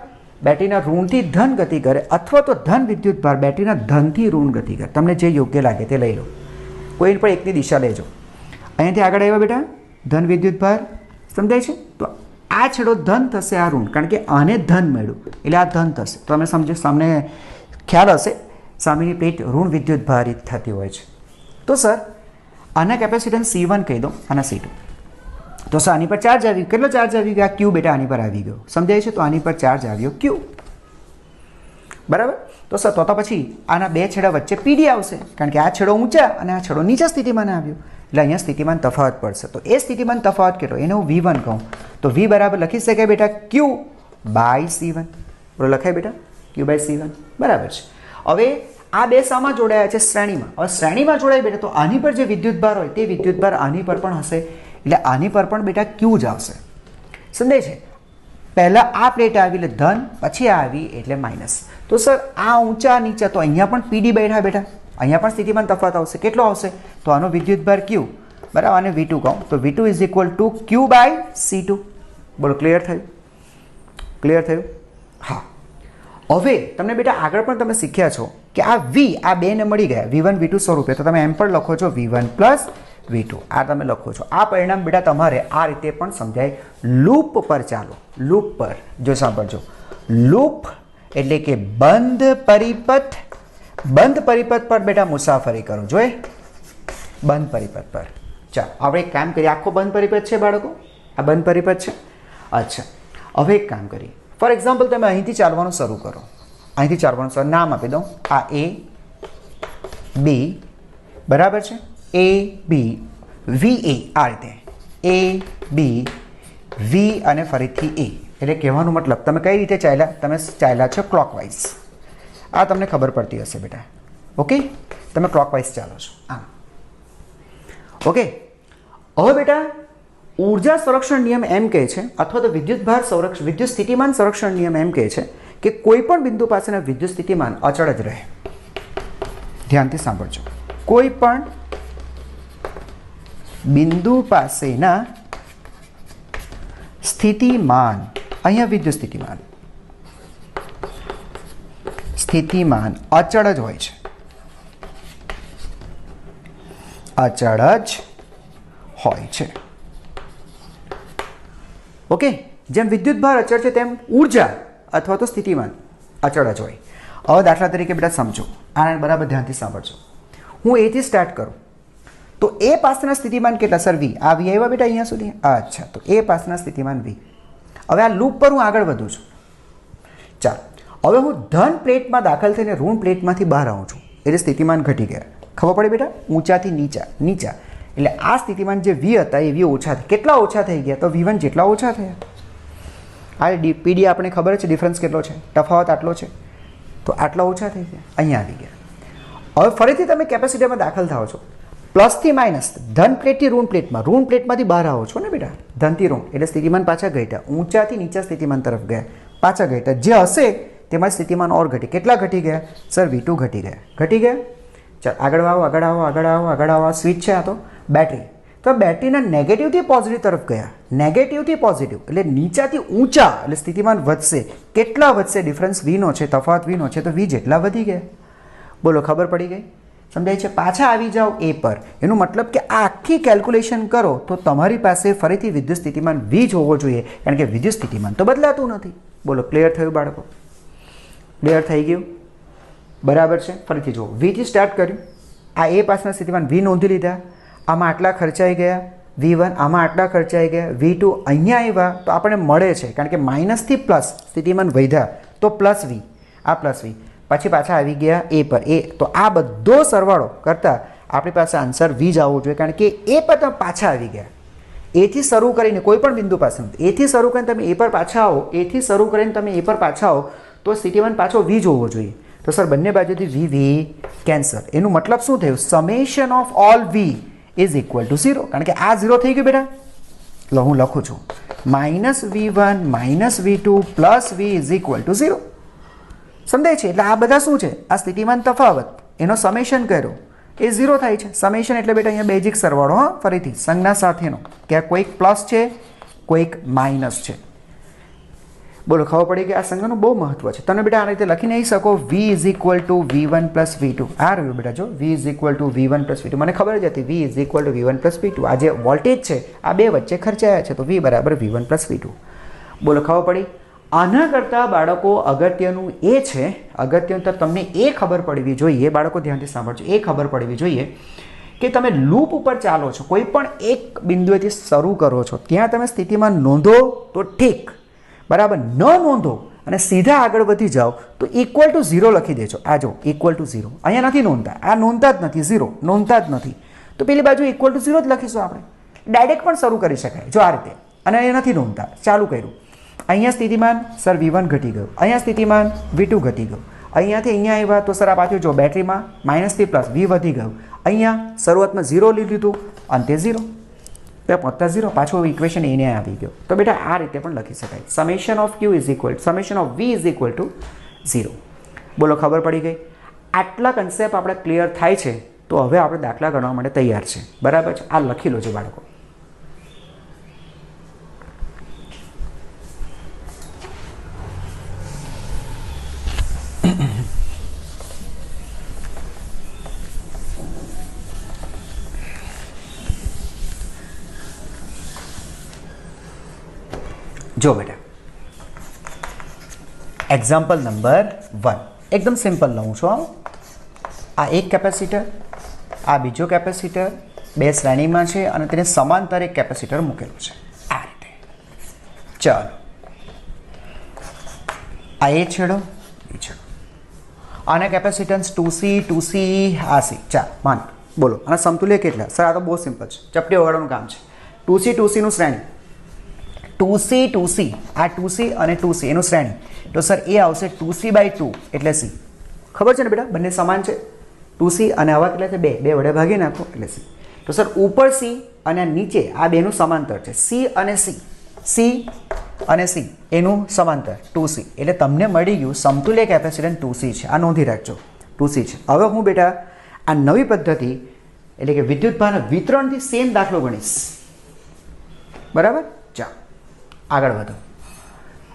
બેટરીના ઋણથી ધન ગતિ કરે અથવા તો ધન વિદ્યુતભાર બેટરીના ધનથી ઋણ ગતિ કરે. તમને જે યોગ્ય લાગે તે લઈ લો, કોઈ પણ એકની દિશા લેજો. અહીંયાથી આગળ આવ્યા બેટા ધન વિદ્યુતભાર, સમજાય છે? તો આ છેડો ધન થશે, આ ઋણ, કારણ કે આને ધન મળ્યું એટલે આ ધન થશે. તો તમે સમજો, સામને ખ્યાલ હશે, સામેની પ્લેટ ઋણ વિદ્યુતભારિત થતી હોય છે. તો સર આના કેપેસિટન્સ C1 કહી દો, આના C2. તો સર આની પર ચાર્જ આવી ગયો. કેટલો ચાર્જ આવી ગયો? ક્યુ બેટા આની પર આવી ગયો, સમજાય છે? તો આની પર ચાર્જ આવ્યો ક્યુ. બરાબર, તો સર તો પછી આના બે છેડા વચ્ચે પીડી આવશે, કારણ કે આ છેડો ઊંચા અને આ છેડો નીચા સ્થિતિમાન આવ્યો એટલે અહીંયા સ્થિતિમાન તફાવત પડશે. તો એ સ્થિતિમાન તફાવત કેટલો? એને હું V1 કહું તો V બરાબર લખી શકાય બેટા Q બાય C1. બોલો લખાય બેટા Q બાય C1. બરાબર છે. હવે આ બે સામાં જોડાયા છે? શ્રેણીમાં. હવે શ્રેણીમાં જોડાય બેટા તો આની પર જે વિદ્યુતભાર હોય તે વિદ્યુતભાર આની પર પણ હશે એટલે આની પર પણ બેટા Q જ આવશે. સમજાય છે? પહેલાં આ પ્લેટ આવી એટલે ધન, પછી આ આવી એટલે માઇનસ. તો સર આ ઊંચા નીચા, તો અહીંયા પણ પીડી બેઠા બેટા, અહીંયા પણ સ્થિતિમાન તફાવત આવશે. કેટલો આવશે? તો આનો વિદ્યુતભાર Q, બરાબર, આને V2 કહું તો V2 is equal to Q by C2. બોલો ક્લિયર થયું? ક્લિયર થયું? હા. હવે તમને બેટા આગળ પણ તમે શીખ્યા છો કે આ V, આ બેને મળી ગયા V1 V2 સ્વરૂપે, તો તમે એમ પણ લખો છો V1 પ્લસ V2. આ તમે લખો છો. આ પરિણામ બેટા તમારે આ રીતે પણ સમજાય. લૂપ પર ચાલો, લૂપ પર જો સાંભળજો. લૂપ એટલે કે બંધ પરિપથ, બંધ પરિપથ પર બેટા મુસાફરી કરો. જોઈએ બંધ પરિપથ પર. ચાલો આપણે એક કામ કરીએ. આખો બંધ પરિપથ છે બાળકો, આ બંધ પરિપથ છે. અચ્છા, હવે એક કામ કરીએ. ફોર એક્ઝામ્પલ તમે અહીંથી ચાલવાનું શરૂ કરો. અહીંથી ચાલવાનું શરૂ, નામ આપી દો. આ A B, બરાબર છે? A B V A, આ રીતે A B V અને ફરીથી A. એટલે કહેવાનો મતલબ તમે કઈ રીતે ચાલ્યા? તમે ચાલ્યા છો ક્લોકવાઇઝ. આ તમને ખબર પડતી હશે બેટા. ઓકે, તમે ક્લોકવાઇઝ ચાલો છો આમ. ઓકે, હવે બેટા ઉર્જા સંરક્ષણ નિયમ એમ કહે છે, અથવા તો વિદ્યુતભાર સંરક્ષણ, વિદ્યુત સ્થિતિમાન સંરક્ષણ નિયમ એમ કહે છે કે કોઈ પણ બિંદુ પાસેના વિદ્યુત સ્થિતિમાન અચળ જ રહે. ધ્યાનથી સાંભળજો. કોઈ પણ બિંદુ પાસેના સ્થિતિમાન, અહીંયા વિદ્યુત સ્થિતિમાન, સ્થિતિમાન અચળ જ હોય છે. અચળ જ હોય છે. ઓકે, જેમ વિદ્યુતભાર અચળ છે તેમ ઉર્જા અથવા તો સ્થિતિમાન અચળ જ હોય. હવે દાખલા તરીકે બેટા સમજો, આને બરાબર ધ્યાનથી સાંભળજો. હું A થી સ્ટાર્ટ કરું તો A પાસના સ્થિતિમાન કેટલા? Sir V. આ V આવ્યા બેટા અહીંયા સુધી. અચ્છા, તો A પાસના સ્થિતિમાન V. હવે આ લૂપ પર હું આગળ વધું છું. ચાલો, હવે હું ધન પ્લેટમાં દાખલ થઈને ઋણ પ્લેટમાંથી બહાર આવું છું એટલે સ્થિતિમાન ઘટી ગયા. ખબર પડે બેટા? ઊંચાથી નીચા, નીચા એટલે આ સ્થિતિમાન જે V હતા એ V ઓછા થઈ. કેટલા ઓછા થઈ ગયા? તો V1 જેટલા ઓછા થયા. આ પીડી આપણે ખબર છે ડિફરન્સ કેટલો છે, તફાવત આટલો છે, તો આટલા ઓછા થઈ ગયા, અહીંયા આવી ગયા. હવે ફરીથી તમે કેપેસિટરમાં દાખલ થાઓ છો, પ્લસથી માઇનસ, ધન પ્લેટથી ઋણ પ્લેટમાં, ઋણ પ્લેટમાંથી બહાર આવો છો ને બેટા, ધનથી ઋણ એટલે સ્થિતિમાન પાછા ઘટ્યા, ઊંચાથી નીચા સ્થિતિમાન તરફ ગયા. પાછા ઘટ્યા, જે હશે તેમાં સ્થિતિમાન ઓર ઘટી. કેટલા ઘટી ગયા સર? V2 ઘટી ગયા. ચાલ આગળ આવો. સ્વિચ છે આ તો બેટરી. તો બેટરીના નેગેટિવથી પોઝિટિવ તરફ ગયા, નેગેટિવથી પોઝિટિવ એટલે નીચાથી ઊંચા, એટલે સ્થિતિમાન વધશે. કેટલા વધશે? ડિફરન્સ વીનો છે, તફાવત વીનો છે, તો વી જેટલા વધી ગયા. બોલો, ખબર પડી ગઈ? સમજાય છે? પાછા આવી જાઓ એ પર. એનું મતલબ કે આ આખી કેલ્ક્યુલેશન કરો તો તમારી પાસે ફરીથી વિદ્યુત સ્થિતિમાન વી જ હોવો જોઈએ, કારણ કે વિદ્યુત સ્થિતિમાન તો બદલાતું નથી. બોલો, ક્લિયર થયું બાળકો? ક્લિયર થઈ ગયું? બરાબર છે. ફરીથી જુઓ, વીથી સ્ટાર્ટ કર્યું. આ એ પાસના સ્થિતિમાન વી નોંધી લીધા. આમાં આટલા ખર્ચાઈ ગયા V1, આમાં આટલા ખર્ચાઈ ગયા V2. અહીંયા આવ્યા તો આપણને મળે છે, કારણ કે માઇનસથી પ્લસ સ્થિતિમાન વધ્યા તો પ્લસ વી, આ પ્લસ વી. પછી પાછા આવી ગયા એ પર. તો આ બધો સરવાળો કરતાં આપણી પાસે આન્સર વી જ આવવો જોઈએ, કારણ કે એ પર તમે પાછા આવી ગયા. એથી શરૂ કરીને કોઈ પણ બિંદુ પાસે એથી શરૂ કરીને તમે એ પર પાછા આવો, એથી શરૂ કરીને તમે એ પર પાછા આવો તો સ્થિતિમાન પાછો વી જ હોવો જોઈએ. તો સર બંને બાજુથી વી કેન્સલ. એનું મતલબ શું થયું? Summation of all V is equal to 0, કારણ કે આ 0 થઈ ગયું બેટા. લો હું લખું છું, -V1 -V2 plus V is equal to 0. સમજાય છે? એટલે આ બધા શું છે? આ સ્થિતિમાન તફાવત એનો સમેશન કર્યો એ 0 થાય છે. સમેશન એટલે બેટા અહીંયા બેઝિક સરવાળો, હા, ફરીથી સંજ્ઞા સાથેનો, કે આ કોઈક પ્લસ છે, કોઈક માઇનસ છે. બોલો, ખબર પડી કે આ સંજ્ઞાનું બહુ મહત્વ છે. તમે બેટા આ રીતે લખી નહીં શકો V is equal two V1 plus V2. આ રહ્યું બેટા, જો V is equal two V1 plus V2. મને ખબર જ હતી V is equal two V1 plus V2. આ જે વોલ્ટેજ છે આ બે વચ્ચે ખર્ચાયા છે, તો V બરાબર V1 પ્લસ V2. બોલો, ખબર પડી? આના કરતાં બાળકો અગત્યનું એ છે, અગત્યનું તો તમને એ ખબર પડવી જોઈએ, બાળકો ધ્યાનથી સાંભળજો, એ ખબર પડવી જોઈએ કે તમે લૂપ ઉપર ચાલો છો, કોઈ પણ એક બિંદુએથી શરૂ કરો છો, ત્યાં તમે સ્થિતિમાન નોંધો તો ઠીક, બરાબર, ન નોંધો અને સીધા આગળ વધી જાઓ તો ઇક્વલ ટુ 0 લખી દેજો. આ જો ઇક્વલ ટુ 0 અહીંયા નથી નોંધતા, આ નોંધતા જ નથી, 0 નોંધતા જ નથી, તો પેલી બાજુ ઇક્વલ ટુ 0 જ લખીશું આપણે. ડાયરેક્ટ પણ શરૂ કરી શકાય જો આ રીતે, અને એ નથી નોંધતા, ચાલુ કર્યું. અહીંયા સ્થિતિમાન સર V1 ઘટી ગયું, અહીંયા સ્થિતિમાન V2 ઘટી ગયું, અહીંયાથી અહીંયા આવ્યા તો સર આ પાછું જો બેટરીમાં માઇનસથી પ્લસ V વધી ગયું, અહીંયા શરૂઆતમાં 0 લીધું, અંતે 0, પહોંચતા 0, પાછું ઇક્વેશન એને આવી ગયો. તો બેટા આ રીતે પણ લખી શકાય, summation of Q is equal summation of V is equal to 0. બોલો, ખબર પડી ગઈ? આટલા કન્સેપ્ટ આપણે ક્લિયર થાય છે તો હવે આપણે દાખલા ગણવા માટે તૈયાર છે. બરાબર છે? આ લખી લો છો બાળકો. જો બેટા, એક્ઝામ્પલ નંબર 1 એકદમ સિમ્પલ લઉં છું. આ એક કેપેસિટર, આ બીજો કેપેસિટર, બે શ્રેણીમાં છે અને તેને સમાંતર એક કેપેસિટર મૂકેલું છે આ રીતે. ચાલો, આ એ છેડો, એ છેડો, આના કેપેસિટન્સ 2C 2C આ C. ચાલ માન, બોલો આના સમતુલ્ય કેટલા? સર આ તો બહુ સિમ્પલ છે, ચપટી વગાડવાનું કામ છે. 2C 2C નું શ્રેણી, 2C 2C, આ 2C અને 2C એનું શ્રેણી, તો સર એ આવશે 2C/2 એટલે C. ખબર છે ને બેટા, બંને સમાન છે. 2C અને આવા કેટલા છે? 2 વડે ભાગી નાખો એટલે C. તો સર ઉપર C અને નીચે આ બેનું સમાંતર છે, C અને C, C અને C એનું સમાંતર 2C, એટલે તમને મળી ગયું સમતુલ્ય કેપેસિટન્સ 2C છે. આ નોંધી રાખજો, 2C છે. હવે હું બેટા આ નવી પદ્ધતિ એટલે કે વિદ્યુતભારના વિતરણથી સેમ દાખલો ગણીશ. બરાબર? ચાલો આગળ વધો.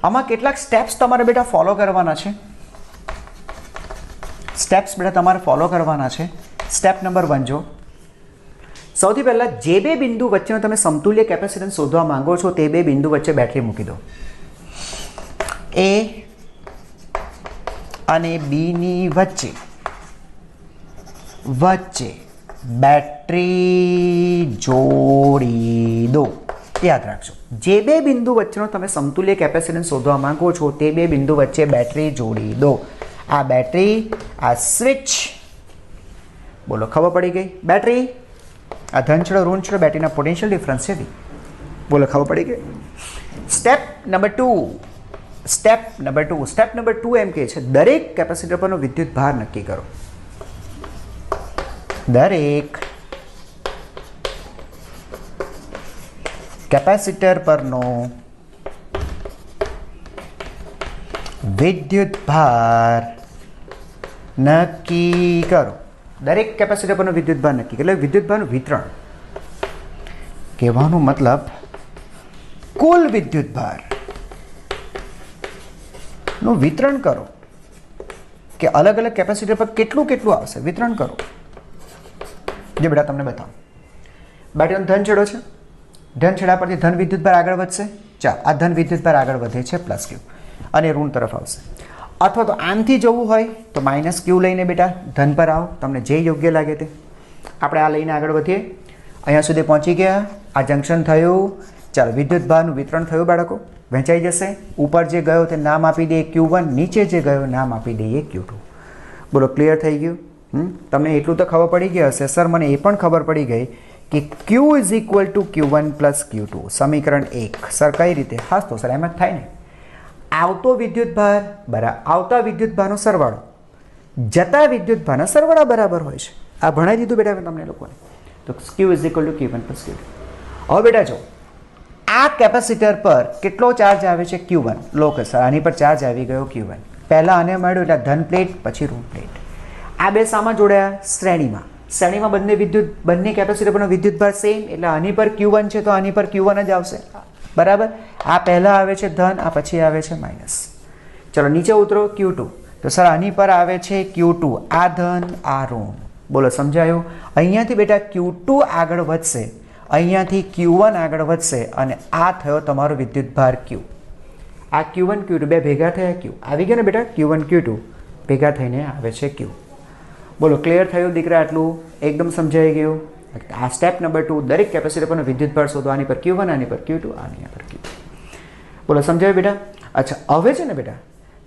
આમાં કેટલાક સ્ટેપ્સ તમારે બેટા ફોલો કરવાના છે. સ્ટેપ્સ બેટા તમારે ફોલો કરવાના છે. સ્ટેપ નંબર 1 જો, સૌથી પહેલાં જે બે બિંદુ વચ્ચેનો તમે સમતુલ્ય કેપેસિટન્સ શોધવા માંગો છો તે બે બિંદુ વચ્ચે બેટરી મૂકી દો. A અને Bની વચ્ચે બેટરી જોડી દો. યાદ રાખજો, જે બે બિંદુ વચ્ચેનો તમે સમતુલ્ય કેપેસિટન્સ શોધવા માંગો છો તે બે બિંદુ વચ્ચે બેટરી જોડી દો. આ બેટરી, આ સ્વિચ. બોલો, ખબર પડી ગઈ? બેટરી, આ ધન છેડો ઋણ છેડો, બેટરીના પોટેન્શિયલ ડિફરન્સ છે. બોલો, ખબર પડી ગઈ? સ્ટેપ નંબર 2 એમ કહે છે દરેક કેપેસિટર પરનો વિદ્યુત ભાર નક્કી કરો. દરેક કેપેસિટર પરનો વિદ્યુત ભાર નક્કી કરો. દરેક કેપેસિટર પરનો વિદ્યુત ભાર નક્કી એટલે વિદ્યુત ભારનું વિતરણ. કહેવાનો મતલબ કુલ વિદ્યુત ભાર નું વિતરણ કરો કે અલગ અલગ કેપેસિટર પર કેટલું કેટલું આવશે વિતરણ કરો. જે બેટા તમને બતાવો. બેટરીનો ધન છેડો છે, ધન છેડા પરથી ધન વિદ્યુત ભાર આગળ વધશે. ચાલ આ ધન વિદ્યુત ભાર આગળ વધે છે પ્લસ ક્યુ અને ઋણ તરફ આવશે. અથવા તો આમથી જવું હોય તો માઇનસ ક્યુ લઈને બેટા ધન પર આવો, તમને જે યોગ્ય લાગે તે. આપણે આ લઈને આગળ વધીએ. અહીંયા સુધી પહોંચી ગયા, આ જંકશન થયું. ચાલો વિદ્યુત ભારનું વિતરણ થયું બાળકો, વહેંચાઈ જશે. ઉપર જે ગયો તે નામ આપી દઈએ Q1, નીચે જે ગયો નામ આપી દઈએ Q2. બોલો ક્લિયર થઈ ગયું? તમને એટલું તો ખબર પડી ગઈ હશે સર મને એ પણ ખબર પડી ગઈ કે Q is equal two Q1 plus Q2 સમીકરણ 1. સર કઈ રીતે? હાસ તો સર એમ જ થાય ને. આવતો વિદ્યુત ભાર આવતા વિદ્યુત ભારનો સરવાળો જતા વિદ્યુત ભારના સરવાળા બરાબર હોય છે. આ ભણાવી દીધું બેટા તમને લોકોને. તો Q is equal two Q1 plus Q2. હવે બેટા જો આ કેપેસિટર પર કેટલો ચાર્જ આવે છે Q1. લો કે સર આની પર ચાર્જ આવી ગયો Q1. પહેલાં આને મળ્યું એટલે ધન પ્લેટ પછી ઋણ પ્લેટ. આ બે સામાં જોડ્યા? શ્રેણીમાં. શ્રેણીમાં બંને કેપેસિટર પરનો વિદ્યુત ભાર સેમ એટલે આની પર Q1 છે તો આની પર Q1 જ આવશે. બરાબર. આ પહેલાં આવે છે ધન, આ પછી આવે છે માઇનસ. ચલો નીચે ઉતરો Q2. તો સર આની પર આવે છે Q2, આ ધન આ ઋણ. બોલો સમજાયું? અહીંયાથી બેટા Q2 આગળ વધશે, અહીંયાથી Q1 આગળ વધશે અને આ થયો તમારો વિદ્યુત ભાર Q. આ Q1 Q2 બે ભેગા થયા Q. આવી ગયા ને બેટા Q1 Q2 ભેગા થઈને આવે છે Q. બોલો ક્લિયર થયું દીકરા? આટલું એકદમ સમજાઈ ગયું. આ સ્ટેપ નંબર 2. દરેક કેપેસિટર પરનો વિદ્યુત ભાર શોધો. આની પર Q1, આની પર Q2, આની પર Q. બોલો સમજાયું બેટા? અચ્છા હવે છે ને બેટા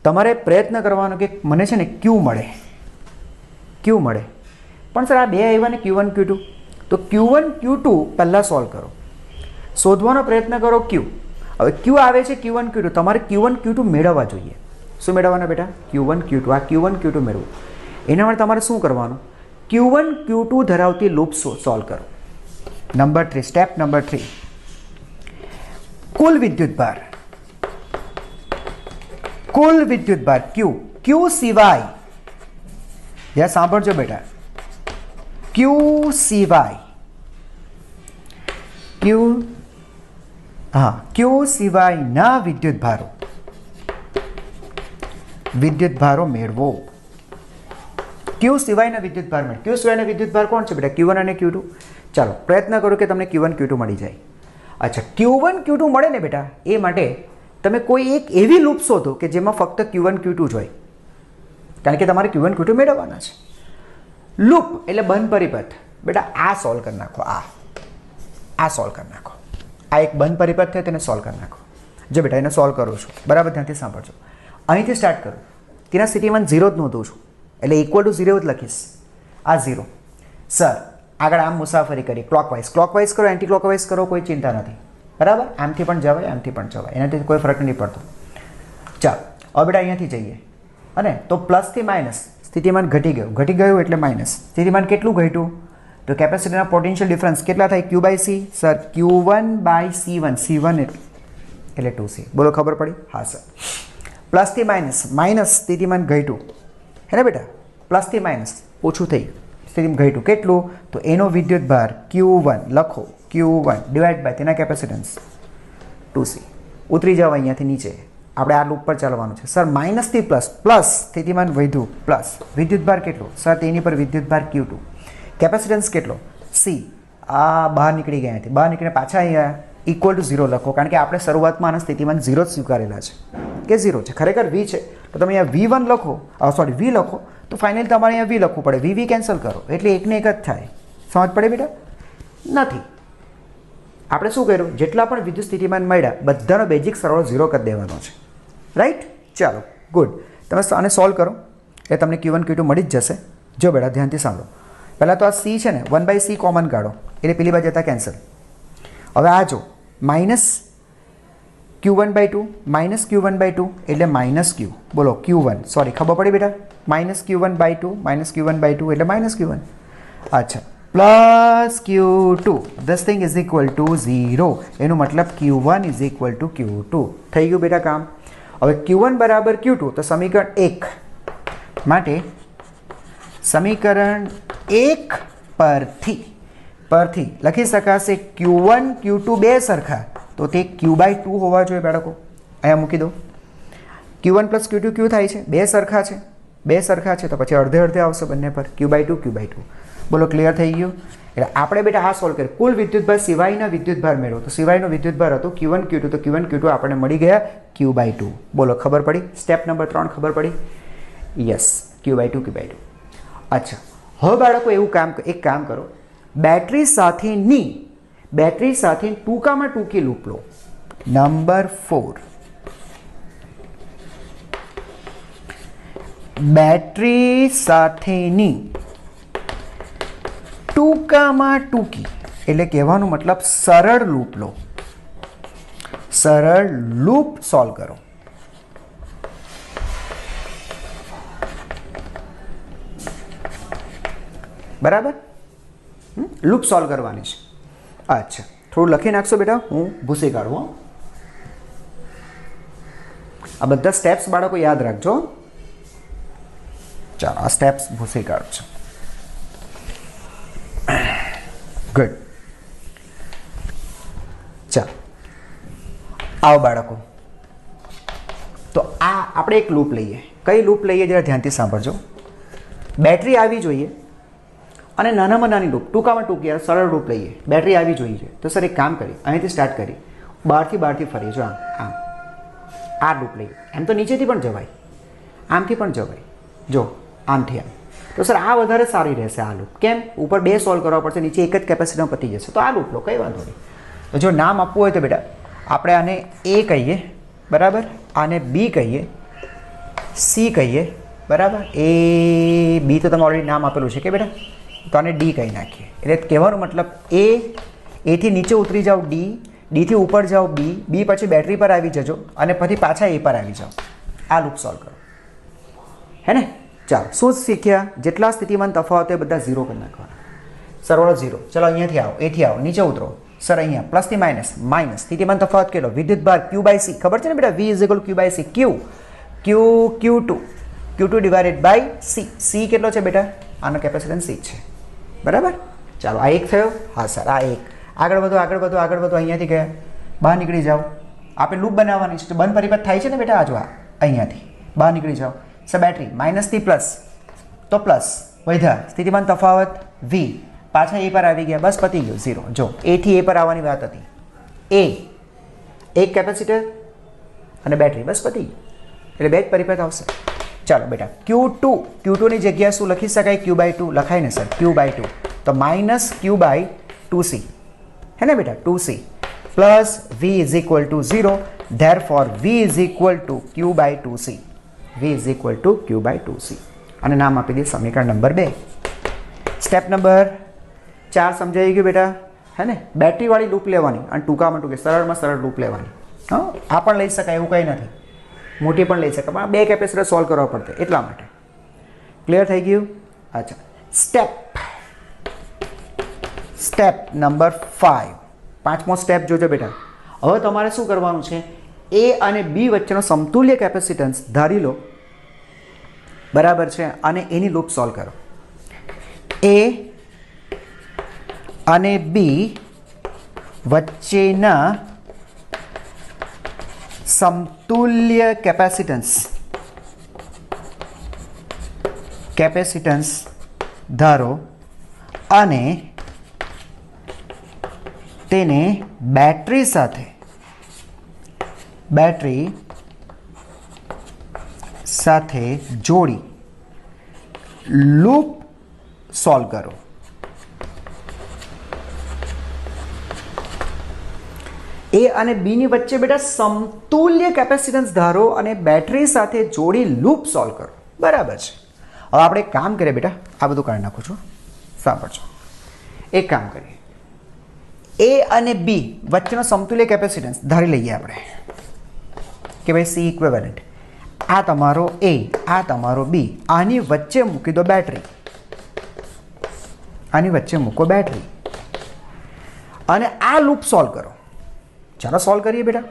તમારે પ્રયત્ન કરવાનો કે મને છે ને Q મળે. પણ સર આ બે આવ્યા ને Q1 Q2, તો Q1 Q2 પહેલાં સોલ્વ કરો, શોધવાનો પ્રયત્ન કરો Q. હવે Q આવે છે Q1 Q2, તમારે Q1 Q2 મેળવવા જોઈએ. શું મેળવવાના બેટા? Q1 Q2. આ Q1 Q2 મેળવવું. એના માટે તમારે શું કરવાનું? Q1 Q2 ધરાવતી લૂપ સોલ્વ કરો. Number 3, step number 3. કુલ વિદ્યુત ભાર Q સિવાય, યા સાંભળજો બેટા, Q સિવાયના વિદ્યુત ભારો મેળવો. Q સિવાયના વિદ્યુત ભાર મળે. Q સિવાયના વિદ્યુત ભાર કોણ છે બેટા? Q1 અને Q2. ચાલો પ્રયત્ન કરો કે તમને Q1 Q2 મળી જાય. અચ્છા Q1 Q2 મળે ને બેટા, એ માટે તમે કોઈ એક એવી લૂપ શોધો કે જેમાં ફક્ત Q1 Q2 જ હોય, કારણ કે તમારે Q1 Q2 મેળવવાના છે. લૂપ એટલે બંધ પરિપથ. બેટા આ સોલ્વ કરી નાખો. આ સોલ્વ કરી નાખો. આ એક બંધ પરિપથ છે, તેને સોલ્વ કરી નાખો. જો બેટા એને સોલ્વ કરું છું, બરાબર ધ્યાનથી સાંભળજો. અહીંથી સ્ટાર્ટ કરું. તેના સ્થિતિમાન 0 જ નોંધું છું એટલે ઇક્વલ ટુ 0 જ લખીશ. આ 0. સર આગળ આમ મુસાફરી કરી ક્લોકવાઇઝ કરો, એન્ટી ક્લોકવાઇઝ કરો, કોઈ ચિંતા નથી. બરાબર. આમથી પણ જવાય, આમથી પણ જવાય, એનાથી કોઈ ફરક નહીં પડતો. ચાલો હવે બેટા અહીંયાથી જઈએ અને તો પ્લસથી માઇનસ સ્થિતિમાન ઘટી ગયું એટલે માઇનસ. સ્થિતિમાન કેટલું ઘટ્યું? તો કેપેસિટરના પોટેન્શિયલ ડિફરન્સ કેટલા થાય? Q by C. Sir Q1 by C1 એટલે 2C. બોલો ખબર પડી? હા સર. પ્લસથી માઇનસ સ્થિતિમાન ઘટ્યું હે ને બેટા? પ્લસથી માઇનસ ઓછું થઈ સ્થિતિમાં ઘટ્યું. કેટલું? તો એનો વિદ્યુત ભાર Q1 લખો, Q1 ડિવાઈડ બાય તેના કેપેસિટન્સ 2C. ઉતરી જાવ અહીંયાથી નીચે. આપણે આ લૂપ પર ચાલવાનું છે. સર માઇનસથી પ્લસ સ્થિતિમાન વધ્યું પ્લસ વિદ્યુત ભાર કેટલો? સર તેની પર વિદ્યુત ભાર Q2. કેપેસિટન્સ કેટલો? C. આ બહાર નીકળી ગયા અહીંયાથી, બહાર નીકળીને પાછા અહીંયા ઇક્વલ ટુ 0 લખો, કારણ કે આપણે શરૂઆતમાં આના સ્થિતિમાન 0 જ સ્વીકારેલા છે કે 0 છે. ખરેખર V છે તો તમે અહીંયા V1 લખો, V લખો તો ફાઇનલી તમારે અહીંયા V લખવું પડે. V કેન્સલ કરો એટલે એકને એક જ થાય. સમજ પડે બેટા? નથી. આપણે શું કર્યું? જેટલા પણ વિદ્યુત સ્થિતિમાન મળ્યા બધાનો બેઝિક સરવાળો 0 કરી દેવાનો છે. રાઈટ? ચાલો ગુડ. તમે આને સોલ્વ કરો એટલે તમને Q1 Q2 મળી જ જશે. જો બેટા ધ્યાનથી સાંભળો. પહેલાં તો આ C છે ને 1/C કોમન કાઢો એટલે પેલી બાજુ જતા કેન્સલ. હવે આ જો માઇનસ Q1/2 એટલે માઇનસ Q. બોલો Q1 સોરી ખબર પડી બેટા? માઇનસ Q1/2 એટલે માઇનસ Q1. અચ્છા plus Q2. This thing is equal to 0. એનો મતલબ Q1 is equal two Q2. થઈ ગયું બેટા કામ? હવે Q1 બરાબર Q2 તો સમીકરણ 1 માટે સમીકરણ 1 પરથી લખી શકાશે Q1 Q2 બે સરખા તો તે Q/2 હોવા જોઈએ બાળકો. અહીંયા મૂકી દો. Q1 + Q2 Q થાય છે, બે સરખા છે તો પછી અડધે અડધે આવશે બંને પર Q/2. બોલો ક્લિયર થઈ ગયું? એટલે આપણે બેટા આ સોલ્વ કરીએ. કુલ વિદ્યુતભાર સિવાયના વિદ્યુતભાર મેળવો તો સિવાયનો વિદ્યુતભાર હતો Q1 Q2 તો Q1 Q2 આપણને મળી ગયા Q/2. બોલો ખબર પડી? સ્ટેપ નંબર 3 ખબર પડી? Yes, Q/2. અચ્છા, હવે બાળકો એક કામ કરો, બેટરી સાથે ટૂંકામાં ટૂંકી લૂપ લો. નંબર 4, બેટરી સાથેની ટૂંકામાં ટૂંકી એટલે કહેવાનો મતલબ સરળ લૂપ લો. સરળ લૂપ સોલ્વ કરો. બરાબર, લૂપ સોલ્વ કરવાની છે. અચ્છા, થોડું લખી નાખશો બેટા, હું ભૂસી કાઢું. આ બધા સ્ટેપ્સ બાળકો યાદ રાખજો. ચાલો, આ સ્ટેપ્સ ભૂસી કાઢજો. ગુડ. ચાલો આવો બાળકો, તો આ આપણે એક લૂપ લઈએ. કઈ લૂપ લઈએ જરા ધ્યાનથી સાંભળજો. બેટરી આવી જોઈએ અને નાનામાં નાની લૂપ, ટૂંકામાં ટૂંકી સરળ લૂપ લઈએ. બેટરી આવી જોઈએ તો સર એક કામ કરીએ, અહીંથી સ્ટાર્ટ કરી બહારથી ફરીએ. જો આમ આ લૂપ લઈએ. એમ તો નીચેથી પણ જવાય, આમથી પણ જવાય. જો આમથી આમ તો સર આ વધારે સારી રહેશે આ લૂપ. કેમ? ઉપર બે સોલ્વ કરવા પડશે, નીચે એક જ કેપેસિટરમાં પતી જશે. તો આ લૂપ લો, કંઈ વાંધો નહીં. તો જો નામ આપવું હોય તો બેટા આપણે આને A કહીએ, બરાબર, આને B કહીએ, C કહીએ, બરાબર. A B તો તમે ઓલરેડી નામ આપેલું છે કે બેટા, તો આને D કહી નાખીએ. એટલે કહેવાનો મતલબ એથી નીચે ઉતરી જાઓ D થી ઉપર જાઓ B પછી બેટરી પર આવી જજો અને પછી પાછા A પર આવી જાઓ. આ લૂપ સોલ્વ કરો, હે ને? ચાલો, શું શીખ્યા? જેટલા સ્થિતિમાન તફાવત એ બધા 0 કરી નાખવાના. સરવાળો 0. ચલો અહીંયાથી આવો, એથી આવો, નીચે ઉતરો. સર અહીંયા પ્લસથી માઇનસ સ્થિતિમાન તફાવત કેટલો? વિદ્યુતભાર Q/C ખબર છે ને બેટા? V = Q/C. Q2 divided by C કેટલો છે બેટા? આનો કેપેસિટન્સ C છે, બરાબર. ચાલો, આ એક થયો. હા સર, આ એક. આગળ વધો. અહીંયાથી ગયા, બહાર નીકળી જાઓ. આપણે લૂપ બનાવવાની છે તો બંધ પરિપથ થાય છે ને બેટા? આ જો અહીંયાથી બહાર નીકળી જાઓ. સર બેટરી માઇનસથી પ્લસ તો પ્લસ વધ્યા, સ્થિતિમાન તફાવત V, પાછા A પર આવી ગયા, બસ પતી ગયું 0. જો A થી A પર આવવાની વાત હતી. એક કેપેસિટર અને બેટરી, બસ પતી ગયું. એટલે બે જ પરિપથ આવશે. ચાલો બેટા, Q2 ની જગ્યાએ શું લખી શકાય? Q/2 લખાય ને સર? Q/2 તો -Q/2C, હે ને બેટા? 2C plus V = 0. Therefore V = Q/2C. V = Q/2C. અને નામ આપી દઈએ સમીકરણ નંબર 2. સ્ટેપ નંબર 4 સમજાઈ ગયું બેટા, હે ને? બેટરીવાળી લૂપ લેવાની અને ટૂંકામાં ટૂંકી સરળમાં સરળ લૂપ લેવાની. હા, આ પણ લઈ શકાય એવું કંઈ નથી, મોટી પણ લઈ શકાય, પણ બે કેપેસિટર સોલ્વ કરવા પડશે એટલા માટે. ક્લિયર થઈ ગયું? અચ્છા, સ્ટેપ નંબર 5. પાંચમો સ્ટેપ જોજો બેટા. હવે તમારે શું કરવાનું છે? A અને B વચ્ચેનો સમતુલ્ય કેપેસિટન્સ ધારી લો, બરાબર છે, અને એની લૂપ સોલ્વ કરો. A અને B વચ્ચેના સમતુલ્ય કેપેસિટન્સ ધારો અને તેને બેટરી સાથે જોડી લૂપ સોલ્વ કરો. A અને B ની વચ્ચે બેટા સમતુલ્ય કેપેસિટન્સ ધારો અને બેટરી સાથે જોડી લૂપ સોલ્વ કરો. બરાબર છે. હવે આપણે એક કામ કરીએ બેટા, આ બધું કાઢી નાખું છું, સાંભળજો. એક કામ કરીએ, A અને B વચ્ચેનો સમતુલ્ય કેપેસિટન્સ ધારી લઈએ આપણે કે ભાઈ C ઇક્વિવેલન્ટ. આ તમારો A, આ તમારો B. આની વચ્ચે મૂકી દો બેટરી, આની વચ્ચે મૂકો બેટરી અને આ લૂપ સોલ્વ કરો. ચાલો સોલ્વ કરીએ બેટા.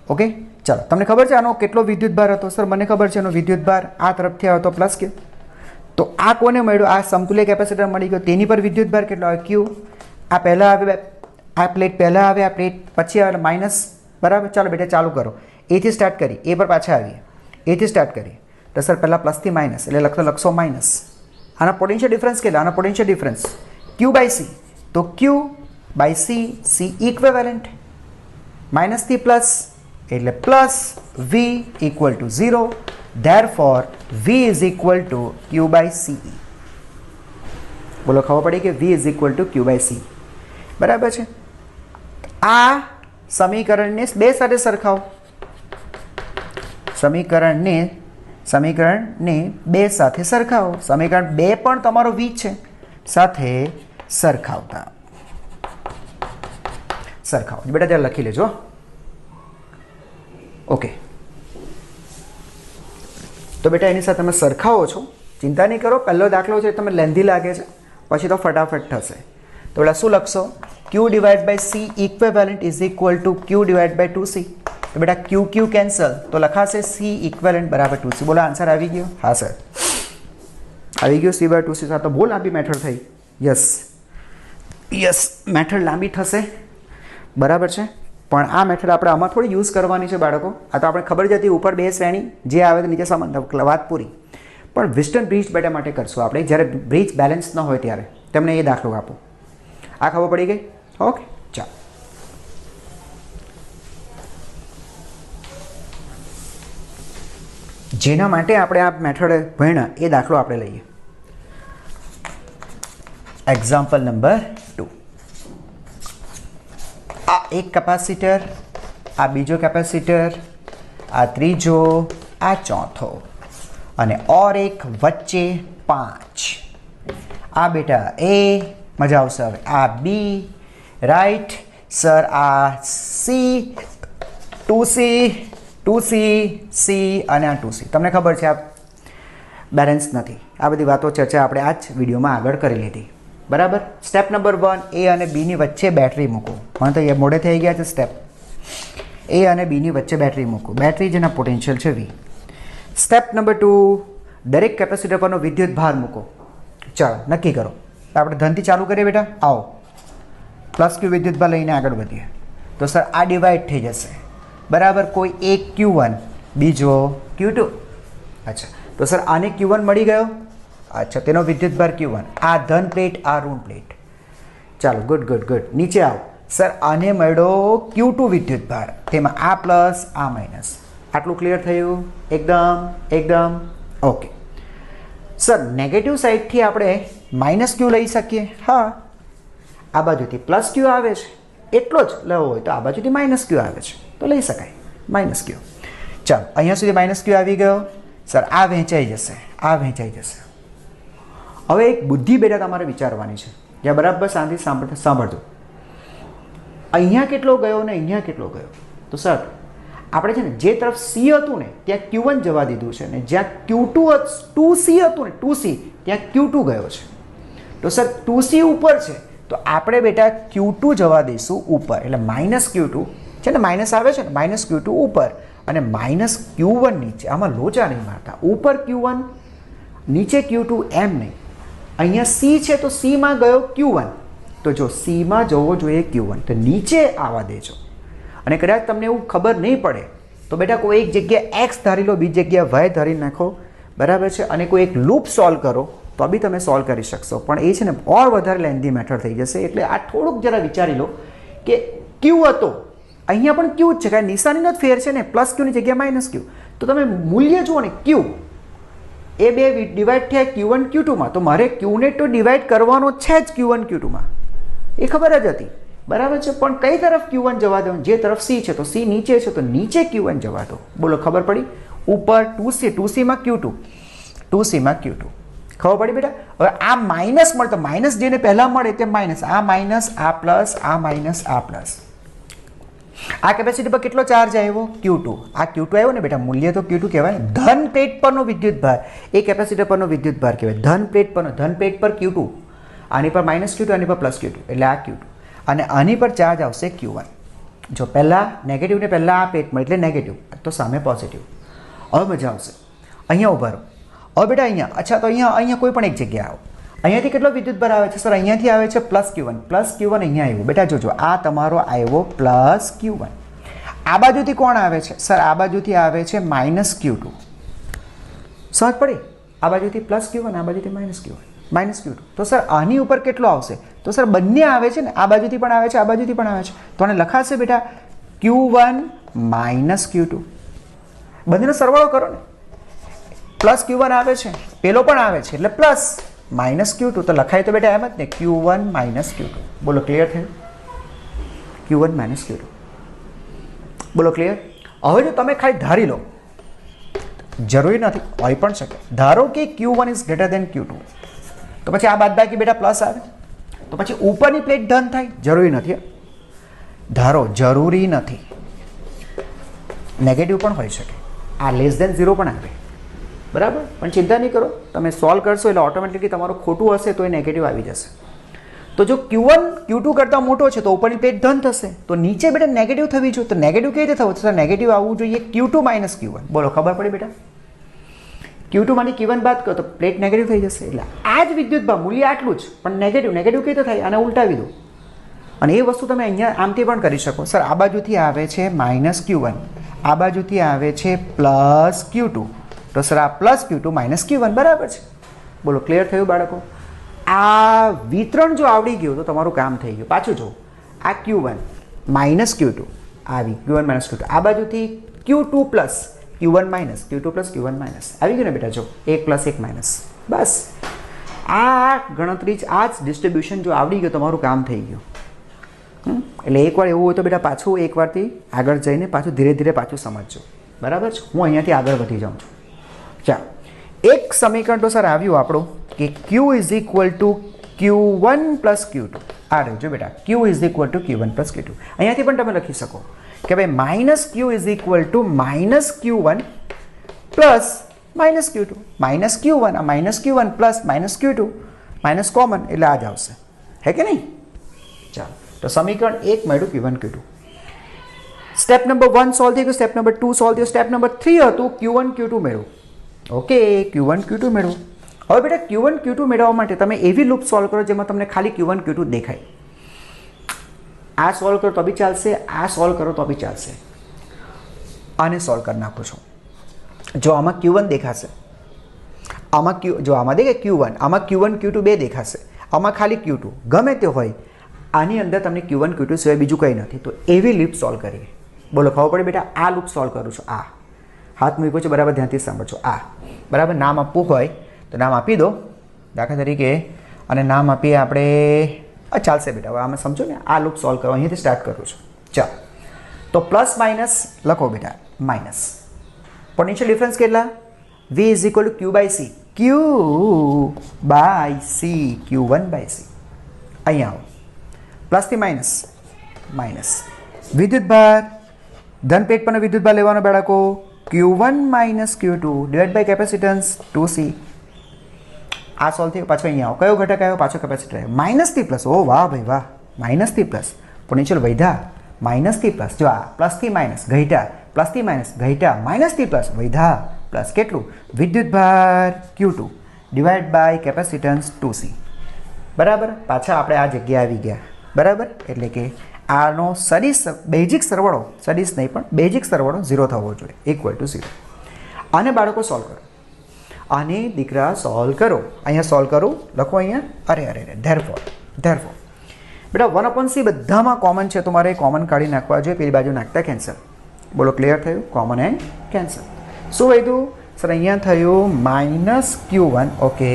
ઓકે, ચાલો તમને ખબર છે આનો કેટલો વિદ્યુતભાર હતો? સર મને ખબર છે એનો વિદ્યુતભાર આ તરફથી આવ્યો તો પ્લસ ક્યુ. તો આ કોને મળ્યું? આ સમતુલ્ય કેપેસિટર મળી ગયો. તેની પર વિદ્યુતભાર કેટલો આવે? ક્યુ. આ પહેલાં આવે, આ પ્લેટ પહેલાં આવે, આ પ્લેટ પછી આવે માઇનસ. બરાબર. ચાલો બેટા ચાલુ કરો. એથી સ્ટાર્ટ કરી, એ પર પાછા આવીએ. એથી સ્ટાર્ટ કરીએ તો સર પહેલાં પ્લસથી માઇનસ એટલે લખશો માઇનસ. આના પોટેન્શિયલ ડિફરન્સ કેટલા? આના potential difference Q by C. તો ક્યુ બાય સી, સી ઇક્વેવેલન્ટ. માઇનસથી પ્લસ એટલે plus V equal to 0. Therefore V is equal to Q by C. બોલો, ખબર પડી કે V is equal to Q by C. બરાબર છે. આ સમીકરણને બે સાથે સરખાવો. સમીકરણને બે સાથે સરખાવો. સમીકરણ 2 પણ તમારો વી છે, સાથે સરખાવો. બેટા ત્યારે લખી લેજો. ઓકે, તો બેટા એની સાથે તમે સરખાવો છો, ચિંતા નહીં કરો. પહેલો દાખલો છે તમે લેન્ધી લાગે છે, પછી તો ફટાફટ થશે. તો બેટા શું લખશો? Q divide by c equivalent is equal to q divide by 2c. તો બેટા ક્યુ ક્યુ કેન્સલ, તો લખાશે સી ઇક્વેવેલન્ટ બરાબર 2c. બોલો આન્સર આવી ગયો? હા સર આવી ગયો. c by 2c. તો બહુ લાંબી મેથડ થઈ. યસ મેથડ લાંબી થશે, બરાબર છે. પણ આ મેથડ આપણે આમાં થોડી યુઝ કરવાની છે બાળકો. આ તો આપણે ખબર જ હતી, ઉપર બે શ્રેણી જે આવે તો નીચે સમાન, વાત પૂરી. પણ વિસ્ટર્ન બ્રિજ બેટા માટે કરશું આપણે, જ્યારે બ્રિજ બેલેન્સ ન હોય ત્યારે તેમને એ દાખલો આપો. આ ખબર પડી ગઈ? ઓકે, ચાલો. જેના માટે આપણે આ મેથડ ભણ્યા એ દાખલો આપણે લઈએ. Example number 2. આ એક કેપેસિટર, આ બીજો કેપેસિટર, આ ત્રીજો, આ ચોથો, અને ઓર એક વચ્ચે 5. આ બેટા એ, મજા આવશે હવે. આ બી, રાઈટ સર. આ સી, 2c, સી અને આ 2c. તમને ખબર છે આ બેલેન્સ નથી. આ બધી વાતો ચર્ચા આપણે આ જ વિડીયોમાં આગળ કરી લીધી. બરાબર. સ્ટેપ નંબર 1, એ અને બીની વચ્ચે બેટરી મૂકો. મને તો એ મોડે થઈ ગયા છે સ્ટેપ. એ અને બીની વચ્ચે બેટરી મૂકો. બેટરી જેના પોટેન્શિયલ છે વી. સ્ટેપ નંબર 2, દરેક કેપેસિટર પરનો વિદ્યુત ભાર મૂકો. ચાલો નક્કી કરો. આપણે ધનથી ચાલુ કરીએ બેટા. આવો પ્લસ ક્યુ વિદ્યુત ભાર લઈને આગળ વધીએ. તો સર આ ડિવાઈડ થઈ જશે. બરાબર. કોઈ એક Q1, બીજો Q2. અચ્છા, તો સર આને Q1 મળી ગયો. અચ્છા, તેનો વિદ્યુતભાર Q1. આ ધન પ્લેટ, આ ઋણ પ્લેટ. ચાલો, ગુડ. નીચે આવો. સર આને મળ્યો Q2 વિદ્યુતભાર, તેમાં આ પ્લસ, આ માઇનસ. આટલું ક્લિયર થયું? એકદમ ઓકે. સર નેગેટિવ સાઈડથી આપણે માઇનસ ક્યુ લઈ શકીએ. હા, આ બાજુથી પ્લસ ક્યુ આવે છે, એટલો જ લેવો હોય તો આ બાજુથી માઇનસ ક્યુ આવે છે તો લઈ શકાય માઇનસ ક્યુ. ચાલો, અહીંયા સુધી માઇનસ ક્યુ આવી ગયો. સર આ વહેંચાઈ જશે. હવે એક બુદ્ધિ બેટા તમારે વિચારવાની છે, જ્યાં બરાબર શાંતિ સાંભળજો. અહીંયા કેટલો ગયો ને અહીંયા કેટલો ગયો? તો સર આપણે છે ને જે તરફ C હતું ને ત્યાં Q1 જવા દીધું છે, ને જ્યાં Q2 2C હતું ને 2C ત્યાં Q2 ગયો છે. તો સર 2C ઉપર છે તો આપણે બેટા Q2 જવા દઈશું ઉપર, એટલે માઇનસ Q2 છે ને, માઇનસ આવે છે ને, માઇનસ Q2 ઉપર અને માઇનસ Q1 નીચે. આમાં લોચા નહીં મારતા. ઉપર Q1 નીચે Q2 એમ નહીં. અહીંયા C છે તો C માં ગયો Q1, તો જો C માં જવો જોઈએ Q1, તો નીચે આવવા દેજો. અને કદાચ તમને એવું ખબર નહીં પડે તો બેટા કોઈ એક જગ્યાએ x ધારી લો, બીજી જગ્યાએ y ધારી નાખો. બરાબર છે. અને કોઈ એક લૂપ સોલ્વ કરો તો બી તમે સોલ્વ કરી શકશો. પણ એ છે ને ઓર વધારે લેન્ધી મેથડ થઈ જશે. એટલે આ થોડુંક જરા વિચારી લો કે Q હતો, અહીંયા પણ Q જ છે, કાંઈ નિશાનીનો જ ફેર છે ને, પ્લસ Q ની જગ્યાએ માઇનસ Q. તો તમે મૂલ્ય જુઓ ને, Q એ બે ડિવાઈડ થયા Q1 Q2માં, તો મારે Qને તો ડિવાઈડ કરવાનો છે જ Q1 Q2માં, એ ખબર જ હતી. બરાબર છે. પણ કઈ તરફ Q1 જવા દો? જે તરફ C છે તો C નીચે છે તો નીચે Q1 જવા દો. બોલો, ખબર પડી? ઉપર 2Cમાં Q2, 2Cમાં Q2. ખબર પડી બેટા? હવે આ માઇનસ મળે તો માઇનસ જેને પહેલા મળે તે માઇનસ, આ માઇનસ, આ પ્લસ, આ માઇનસ, આ પ્લસ. આ કેપેસિટી પર કેટલો ચાર્જ આવ્યો? Q2. આ Q2 આવ્યો ને બેટા, મૂલ્ય તો Q2 કહેવાય. ધન પ્લેટ પરનો વિદ્યુત ભાર એ કેપેસિટર પરનો વિદ્યુત ભાર કહેવાય. ધન પ્લેટ પર Q2, આની પર માઇનસ Q2, આની પર પ્લસ Q2, એટલે આ Q2, અને આની પર ચાર્જ આવશે Q1. જો પહેલાં નેગેટિવ ને પહેલાં આ પેટમાં એટલે નેગેટિવ તો સામે પોઝિટિવ. હવે મજા આવશે. અહીંયા ઊભા રહો. હવે બેટા અહીંયા અચ્છા તો અહીંયા કોઈ પણ એક જગ્યાએ આવો. અહીંયાથી કેટલો વિદ્યુતભાર આવે છે સર? અહીંયાથી આવે છે +Q1. +Q1 અહીંયા આવ્યું બેટા. જોજો આ તમારો આવ્યો +Q1. આ બાજુથી કોણ આવે છે સર? આ બાજુથી આવે છે -Q2. સમજ પડી? આ બાજુથી +Q1 આ બાજુથી -Q2. તો સર આની ઉપર કેટલો આવશે? તો સર બંને આવે છે ને, આ બાજુથી પણ આવે છે આ બાજુથી પણ આવે છે. તો આને લખાશે બેટા Q1 -Q2. બંનેનો સરવાળો કરો ને. +Q1 આવે છે, પેલો પણ આવે છે એટલે પ્લસ -Q2 તો લખાય તો બેટા એમ જ ને Q1 -Q2. બોલો ક્લિયર થયું? Q1 -Q2. બોલો ક્લિયર? હવે જો તમે ખાલી ધારી લો, જરૂરી નથી હોઈ પણ શકે, ધારો કે Q1 is greater than Q2 તો પછી આ બાદબાકી બેટા પ્લસ આવે તો પછી ઉપરની પ્લેટ ધન થાય? જરૂરી નથી. ધારો જરૂરી નથી, નેગેટિવ પણ હોઈ શકે, આ <0 પણ આવે બરાબર. પણ ચિંતા નહીં કરો, તમે સોલ્વ કરશો એટલે ઓટોમેટિકલી તમારું ખોટું હશે તો એ નેગેટિવ આવી જશે. તો જો Q1 Q2 કરતાં મોટો છે તો ઉપરની પ્લેટ ધન થશે, તો નીચે બેટા નેગેટિવ થવી જોઈએ. તો નેગેટિવ કેવી રીતે થવું? તો નેગેટિવ આવવું જોઈએ Q2 - Q1. બોલો ખબર પડી બેટા? Q2 માંથી Q1 બાદ કરો તો પ્લેટ નેગેટિવ થઈ જશે. એટલે આ જ વિદ્યુતભાર મૂલ્ય આટલું જ, પણ નેગેટિવ કેવી રીતે થાય? આને ઉલટાવી દો અને એ વસ્તુ તમે અહીંયા આમથી પણ કરી શકો. સર આ બાજુથી આવે છે -Q1, આ બાજુથી આવે છે +Q2, તો સર આ +Q2 - Q1 બરાબર છે. બોલો ક્લિયર થયું બાળકો? આ વિતરણ જો આવડી ગયું તો તમારું કામ થઈ ગયું. પાછું જો આ Q1 - Q2 આવી, Q1 - Q2, આ બાજુથી Q2 + Q1 - Q2 + Q1 - આવી ગયું ને બેટા? જો 1 + 1 - બસ આ ગણતરી જ, આ જ ડિસ્ટ્રીબ્યુશન જો આવડી ગયું તમારું કામ થઈ ગયું. એટલે એકવાર એવું હોય તો બેટા પાછું એકવારથી આગળ જઈને પાછું ધીરે ધીરે પાછું સમજજો બરાબર છે. હું અહીંયાથી આગળ વધી જાઉં છું. ચાલો, એક સમીકરણ તો સર આવ્યું આપણું કે Q = Q1 + Q2. આ રહ્યું જો બેટા Q = Q1 + Q2. અહીંયાથી પણ તમે લખી શકો કે ભાઈ -Q = -Q1 + -Q2. -Q1 આ -Q1 + -Q2 માઇનસ કોમન એટલે આ જ આવશે, હે કે નહીં? ચાલો, તો સમીકરણ 1 મળ્યું Q1 Q2. Step number 1 solve થઈ ગયું, સ્ટેપ નંબર 2 સોલ્વ થયું, સ્ટેપ નંબર 3 હતું Q1 Q2 મેળવું. ઓકે, Q1 Q2 મેળવું. હવે બેટા Q1 Q2 મેળવવા માટે તમે એવી લૂપ સોલ્વ કરો જેમાં તમને ખાલી Q1 Q2 દેખાય. આ સોલ્વ કરો તો બી ચાલશે, આ સોલ્વ કરો તો બી ચાલશે. આને સોલ્વ કરી નાખો છો. જો આમાં Q1 દેખાશે, આમાં જો આમાં દેખાય Q1, આમાં Q1 Q2 બે દેખાશે, આમાં ખાલી Q2. ગમે તે હોય, આની અંદર તમને Q1 Q2 સિવાય બીજું કંઈ નથી. તો એવી લૂપ સોલ્વ કરીએ. બોલો ખબર પડે બેટા? આ લૂપ સોલ્વ કરું છું. આ હાથ મૂક્યો છે બરાબર, ધ્યાનથી સાંભળજો. આ બરાબર નામ આપવું હોય તો નામ આપી દો દાખલા તરીકે, અને નામ આપીએ આપણે, ચાલશે બેટા. હવે આમાં સમજો ને, આ લૂપ સોલ્વ કરો, અહીંયાથી સ્ટાર્ટ કરું છું. ચાલો, તો પ્લસ માઇનસ લખો બેટા, માઇનસ. પોટેન્શિયલ ડિફરન્સ કેટલા? V = Q/C. Q/C, Q1/C. અહીંયા આવો, પ્લસથી માઇનસ, માઇનસ. વિદ્યુતભાર, ધન પેટ પરનો વિદ્યુતભાર લેવાનો બાળકો, Q1 - Q2 / કેપેસિટન્સ 2C. આ સોલ્વ થયું. પાછો અહીંયા આવો, કયો ઘટક આવ્યો? પાછો કેપેસિટર આવ્યો. માઇનસથી પ્લસ, ઓ વાહ ભાઈ વાહ, માઇનસથી પ્લસ. પોટેન્શિયલ વધ્યા, માઇનસથી પ્લસ. જો આ પ્લસથી માઇનસ ઘટ્યા, પ્લસથી માઇનસ ઘટ્યા, માઇનસથી પ્લસ વધ્યા, પ્લસ કેટલું? વિદ્યુતભાર Q2 / કેપેસિટન્સ 2C. બરાબર. પાછા આપણે આ જગ્યાએ આવી ગયા બરાબર. એટલે કે આનો સદિશ બેઝિક સરવાળો, સદિશ નહીં પણ બેઝિક સરવાળો 0 થવો જોઈએ, =0. આને બાળકો સોલ્વ કરો, આને દીકરા સોલ્વ કરો. અહીંયા સોલ્વ કરું, લખો અહીંયા, અરે ધેરફોર બેટા 1/C બધામાં કોમન છે તો મારે કોમન કાઢી નાખવા જોઈએ, પેલી બાજુ નાખતા કેન્સલ. બોલો ક્લિયર થયું? Common and cancel. શું વધ્યું સર? અહીંયા થયું -Q1. ઓકે,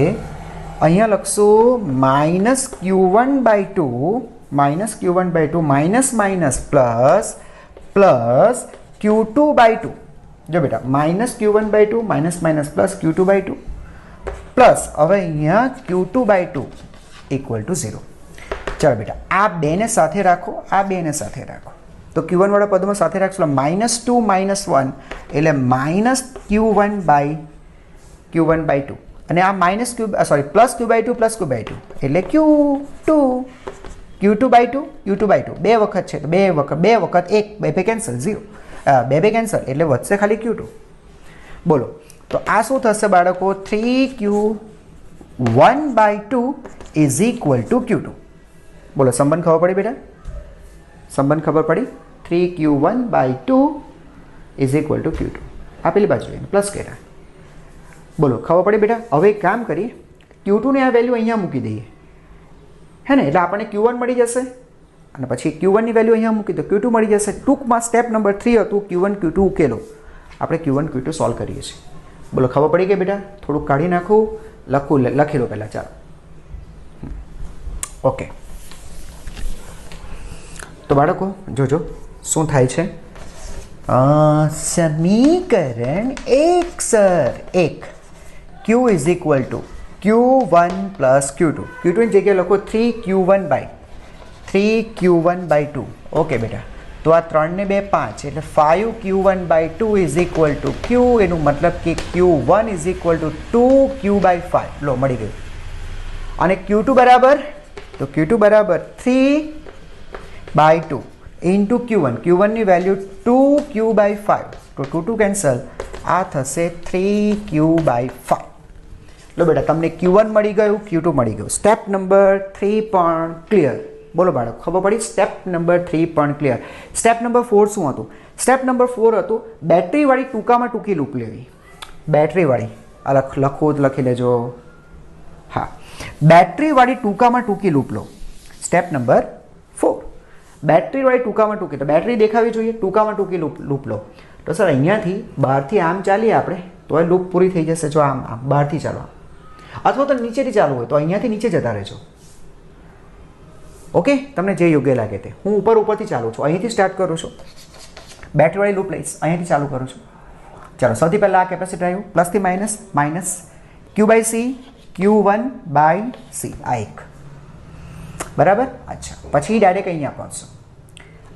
અહીંયા લખશું -Q1/2, -Q1/2, minus minus plus plus Q2/2. જો બેટા -Q1/2 minus minus plus Q2/2 plus હવે અહીંયા Q2/2 = 0. ચાલો બેટા, આ બેને સાથે રાખો, આ બેને સાથે રાખો. તો Q1 વાળા પદમાં સાથે રાખશો, -2 - 1 એટલે -Q1/2 અને આ +Q/2 એટલે Q2. Q2/2 Q2/2 બે વખત છે તો બે વખત 1 બે કેન્સલ 0 બે કેન્સલ એટલે વધશે ખાલી Q2. બોલો તો આ શું થશે બાળકો 3Q1/2 is equal two Q2. બોલો સંબંધ ખબર પડી બેટા? સંબંધ ખબર પડી? 3Q1/2 is equal two Q2. આ પેલી બાજુ પ્લસ કર્યા. બોલો ખબર પડી બેટા? હવે એક કામ કરીએ, Q2 ની આ વેલ્યુ અહીંયા મૂકી દઈએ, હે ને? એટલે આપણને Q1 મળી જશે અને પછી Q1 ની વેલ્યુ અહીંયા મૂકી દો, Q2 મળી જશે. ટૂંકમાં સ્ટેપ નંબર 3 હતું Q1 Q2 ઉકેલો. આપણે Q1 Q2 સોલ્વ કરીએ છીએ. બોલો ખબર પડી ગઈ બેટા? થોડુંક કાઢી નાખું, લખી લો પહેલાં. ચાલો ઓકે. તો બાળકો જોજો શું થાય છે. સમીકરણ 1 sir 1 Q is equal two Q1 plus Q2. Q2 ની જગ્યાએ લખો 3Q1/2. ઓકે બેટા. તો આ 3 ને 2 5 એટલે 5Q1/2 is equal to Q. એનું મતલબ કે Q1 is equal two 2Q/5. લો મળી ગયું. અને Q2 બરાબર, તો Q2 બરાબર 3/2 ઇન્ટુ Q1. Q1 ની વેલ્યુ 2Q/5 તો 2 કેન્સલ, આ થશે 3Q/5. લો બેટા તમને Q1 મળી ગયું, Q2 મળી ગયું. સ્ટેપ નંબર 3 પણ ક્લિયર. બોલો બાળક ખબર પડી? સ્ટેપ નંબર 3 પણ ક્લિયર. સ્ટેપ નંબર 4 શું હતું? સ્ટેપ નંબર 4 હતું બેટરીવાળી ટૂંકામાં ટૂંકી લૂપ લેવી. બેટરીવાળી આ લખો જ લખી લેજો. હા, બેટરીવાળી ટૂંકામાં ટૂંકી લૂપ લો. સ્ટેપ નંબર 4 બેટરીવાળી ટૂંકામાં ટૂંકી, તો બેટરી દેખાવી જોઈએ, ટૂંકામાં ટૂંકી લૂપ લો. તો સર અહીંયાથી બહારથી આમ ચાલીએ આપણે તો એ લૂપ પૂરી થઈ જશે. જો આમ બહારથી ચાલો, અથવા તો નીચેથી ચાલુ હોય તો અહીંયાથી નીચે જતા રહેજો. ઓકે, તમને જે યોગ્ય લાગે તે. હું ઉપરથી ચાલું છું, અહીંથી સ્ટાર્ટ કરું છું. બેટરીવાળી લૂપ લઈશ, અહીંયાથી ચાલુ કરું છું. ચાલો સૌથી પહેલાં આ કેપેસિટર આવ્યું, પ્લસથી માઇનસ Q/C Q1/C આ એક બરાબર. અચ્છા, પછી ડાયરેક્ટ અહીંયા પહોંચશો.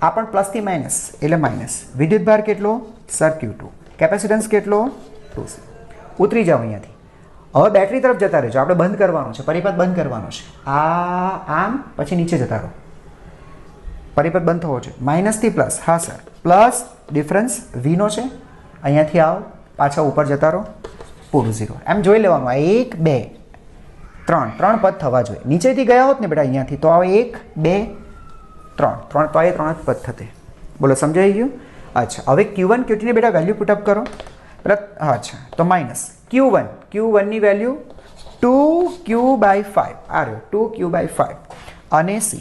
આ પણ પ્લસથી માઇનસ એટલે માઇનસ. વિદ્યુતભાર કેટલો સર? Q2. કેપેસિટન્સ કેટલો? 2C. ઉતરી જાઓ અહીંયાથી. હવે બેટરી તરફ જતા રહેજો. આપણે બંધ કરવાનું છે, પરિપથ બંધ કરવાનો છે. આમ પછી નીચે જતા રહો, પરિપથ બંધ થવો છે. માઇનસથી પ્લસ. હા સર, પ્લસ ડિફરન્સ વીનો છે. અહીંયાથી આવો, પાછા ઉપર જતા રહો, પૂરું 0. એમ જોઈ લેવાનું. આ 1 2 3 પદ થવા જોઈએ. નીચેથી ગયા હોત ને બેટા અહીંયાથી તો આવે 1 2 3 તો એ 3 જ પદ થતે. બોલો સમજાઈ ગયું? અચ્છા, હવે Q1 Q2 ની બેટા વેલ્યુ પુટઅપ કરો. અચ્છા, તો માઇનસ Q1 ની વેલ્યુ 2Q/5 આ રહ્યો 2Q/5 અને C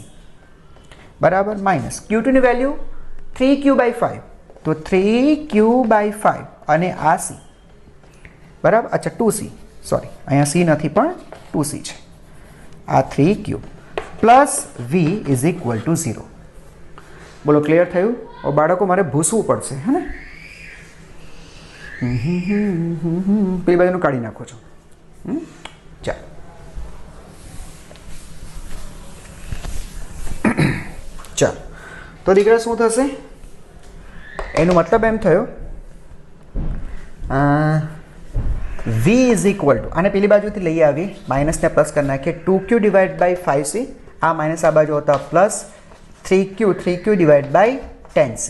બરાબર. માઇનસ Q2 ની વેલ્યુ 3Q/5 તો 3Q/5 અને આ C બરાબર. અચ્છા 2C, સોરી અહીંયા C નથી પણ 2C છે. આ 3Q plus V is equal to 0. બોલો ક્લિયર થયું? બાળકો મારે ભૂસવું પડશે, હે ને? પેલી બાજુનું કાઢી નાખો છો. ચાલો તો દીકરા શું થશે? એનો મતલબ એમ થયો V ઇઝ ઇક્વલ ટુ, આને પેલી બાજુથી લઈ આવી, માઇનસને પ્લસ કરી નાખીએ, 2Q/5C. આ માઇનસ આ બાજુ હતા પ્લસ 3Q/10C.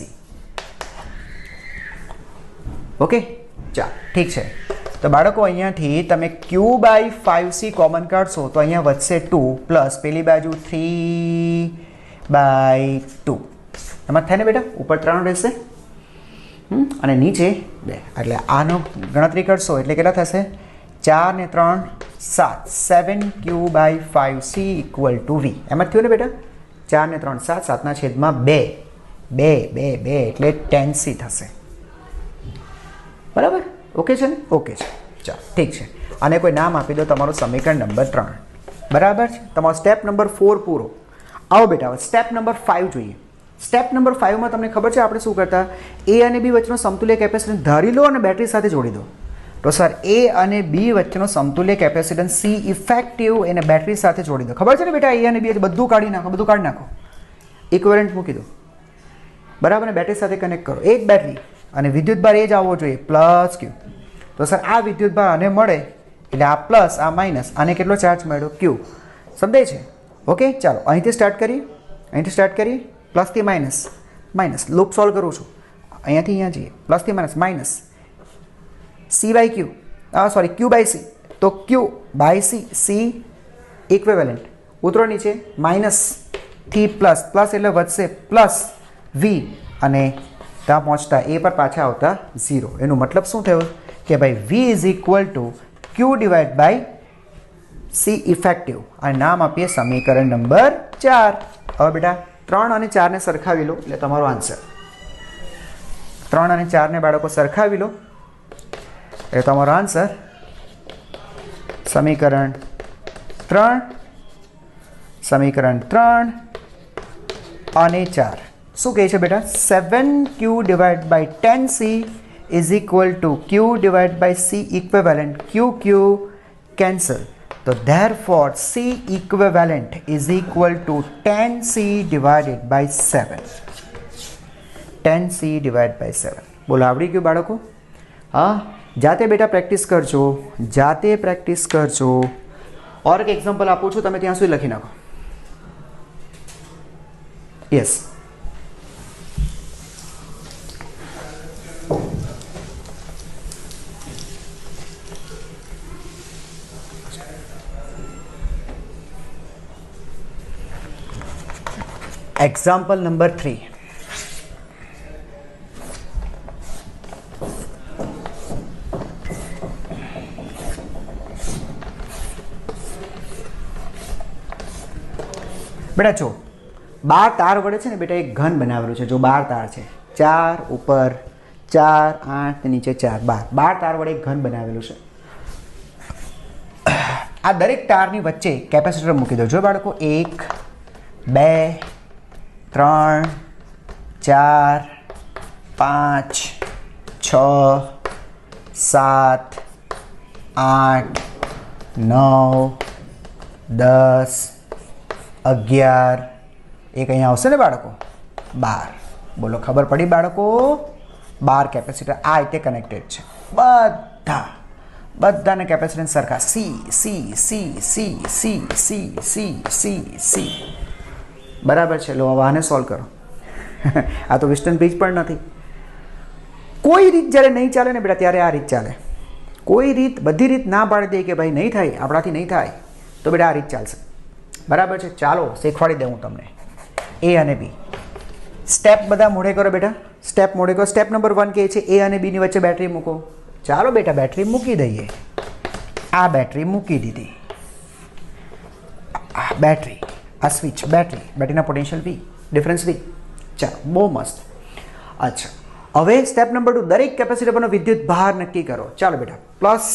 ઓકે ચાલો ઠીક છે. તો બાળકો અહીંયાથી તમે Q/5C કોમન કાઢશો તો અહીંયા વધશે 2 પ્લસ પેલી બાજુ 3/2. એમાં થાય ને બેટા? ઉપર 3 રહેશે અને નીચે 2. એટલે આનો ગણતરી કરશો એટલે કેટલા થશે? 4 ને 3 7 7Q/5C ઇક્વલ ટુ V. એમ જ થયું ને બેટા? 4 ને 3 7 7ના છેદમાં 2 એટલે 10C થશે. બરાબર? ઓકે છે ને? ઓકે છે. ચાલો ઠીક છે. આને કોઈ નામ આપી દો, તમારું સમીકરણ નંબર 3 બરાબર છે. તમારો સ્ટેપ નંબર 4 પૂરો. આવો બેટા હવે સ્ટેપ નંબર 5 જોઈએ. સ્ટેપ નંબર 5માં તમને ખબર છે આપણે શું કરતા? A અને B વચ્ચેનો સમતુલ્ય કેપેસિટન્સ ધારી લો અને બેટરી સાથે જોડી દો. તો સર A અને B વચ્ચેનો સમતુલ્ય કેપેસિટન્સ C ઇફેક્ટિવ એને બેટરી સાથે જોડી દો. ખબર છે ને બેટા? A અને B બધું કાઢી નાખો, ઇક્વિવેલન્ટ મૂકી દો બરાબર, ને બેટરી સાથે કનેક્ટ કરો. એક બેટરી અને વિદ્યુતભાર એ જ આવવો જોઈએ પ્લસ Q. તો સર આ વિદ્યુતભાર આને મળે એટલે આ પ્લસ આ માઇનસ, આને કેટલો ચાર્જ મળ્યો? Q. સમજાય છે? ઓકે ચાલો અહીંથી સ્ટાર્ટ કરીએ. અહીંથી સ્ટાર્ટ કરીએ, પ્લસથી માઇનસ, માઇનસ લૂપ સોલ્વ કરું છું, અહીંયાથી અહીંયા જઈએ, પ્લસથી minus, minus c by q, sorry q by C, તો ક્યુ બાય સી, સી ઇક્વિવેલન્ટ, ઉતરો નીચે, માઇનસથી પ્લસ, પ્લસ એટલે વધશે પ્લસ વી, અને ત્યાં પહોંચતા એ પર પાછા આવતા 0. એનું મતલબ શું થયું કે ભાઈ V is equal to Q divide by C effective, અને નામ આપીએ સમીકરણ નંબર 4. હવે બેટા 3 અને 4ને સરખાવી લો એટલે તમારો આન્સર. 3 અને 4ને બાળકો સરખાવી લો એટલે તમારો આન્સર સમીકરણ 3, સમીકરણ 3 અને 4 શું કહે છે બેટા? 7q divide by 10c is equal to q divide by c equivalent, q cancel, તો therefore c equivalent is equal to 10c divided by 7. 10c divide by 7. બોલો આવડી ગયું બાળકો? હા, જાતે બેટા પ્રેક્ટિસ કરજો, જાતે પ્રેક્ટિસ કરજો. ઓર એક એક્ઝામ્પલ આપું છું, તમે ત્યાં સુધી લખી નાખો. Yes, example number 3. બેટા જો 12 તાર વડે છે ને બેટા એક ઘન બનાવેલું છે. જો 12 તાર છે, 4 ઉપર 4, 8 નીચે 4, 12 તાર વડે એક ઘન બનાવેલું છે. આ દરેક તારની વચ્ચે કેપેસિટર મૂકી દો. જો બાળકો 1, 2, 3, 4, 5, 6, 7, 8, 9, 10, 11, એક અહીંયા આવશે ને બાળકો 12. બોલો ખબર પડી બાળકો? 12 કેપેસિટર આ રીતે કનેક્ટેડ છે. બધાને કેપેસિટન્સ સરખા, C C C C C C C C C. બરાબર છે. લો હવે આને સોલ્વ કરો. આ તો વેસ્ટર્ન બ્રિજ પણ નથી. કોઈ રીત જ્યારે નહીં ચાલે ને બેટા ત્યારે આ રીત ચાલે. કોઈ રીત, બધી રીત ના પાડી દે કે ભાઈ નહીં થાય, આપણાથી નહીં થાય, તો બેટા આ રીત ચાલશે. બરાબર છે. ચાલો શીખવાડી દઉં તમને એ અને બી. સ્ટેપ બધા મોઢે કરો બેટા, સ્ટેપ મોઢે કરો. સ્ટેપ નંબર 1 કહે છે એ અને બીની વચ્ચે બેટરી મૂકો. ચાલો બેટા બેટરી મૂકી દઈએ. આ બેટરી મૂકી દીધી. બેટરી, આ સ્વિચ, બેટરીના પોટેન્શિયલ વી, ડિફરન્સ વી. ચાલો બહુ મસ્ત. અચ્છા, હવે સ્ટેપ નંબર 2, દરેક કેપેસિટર પરનો વિદ્યુત ભાર નક્કી કરો. ચાલો બેટા પ્લસ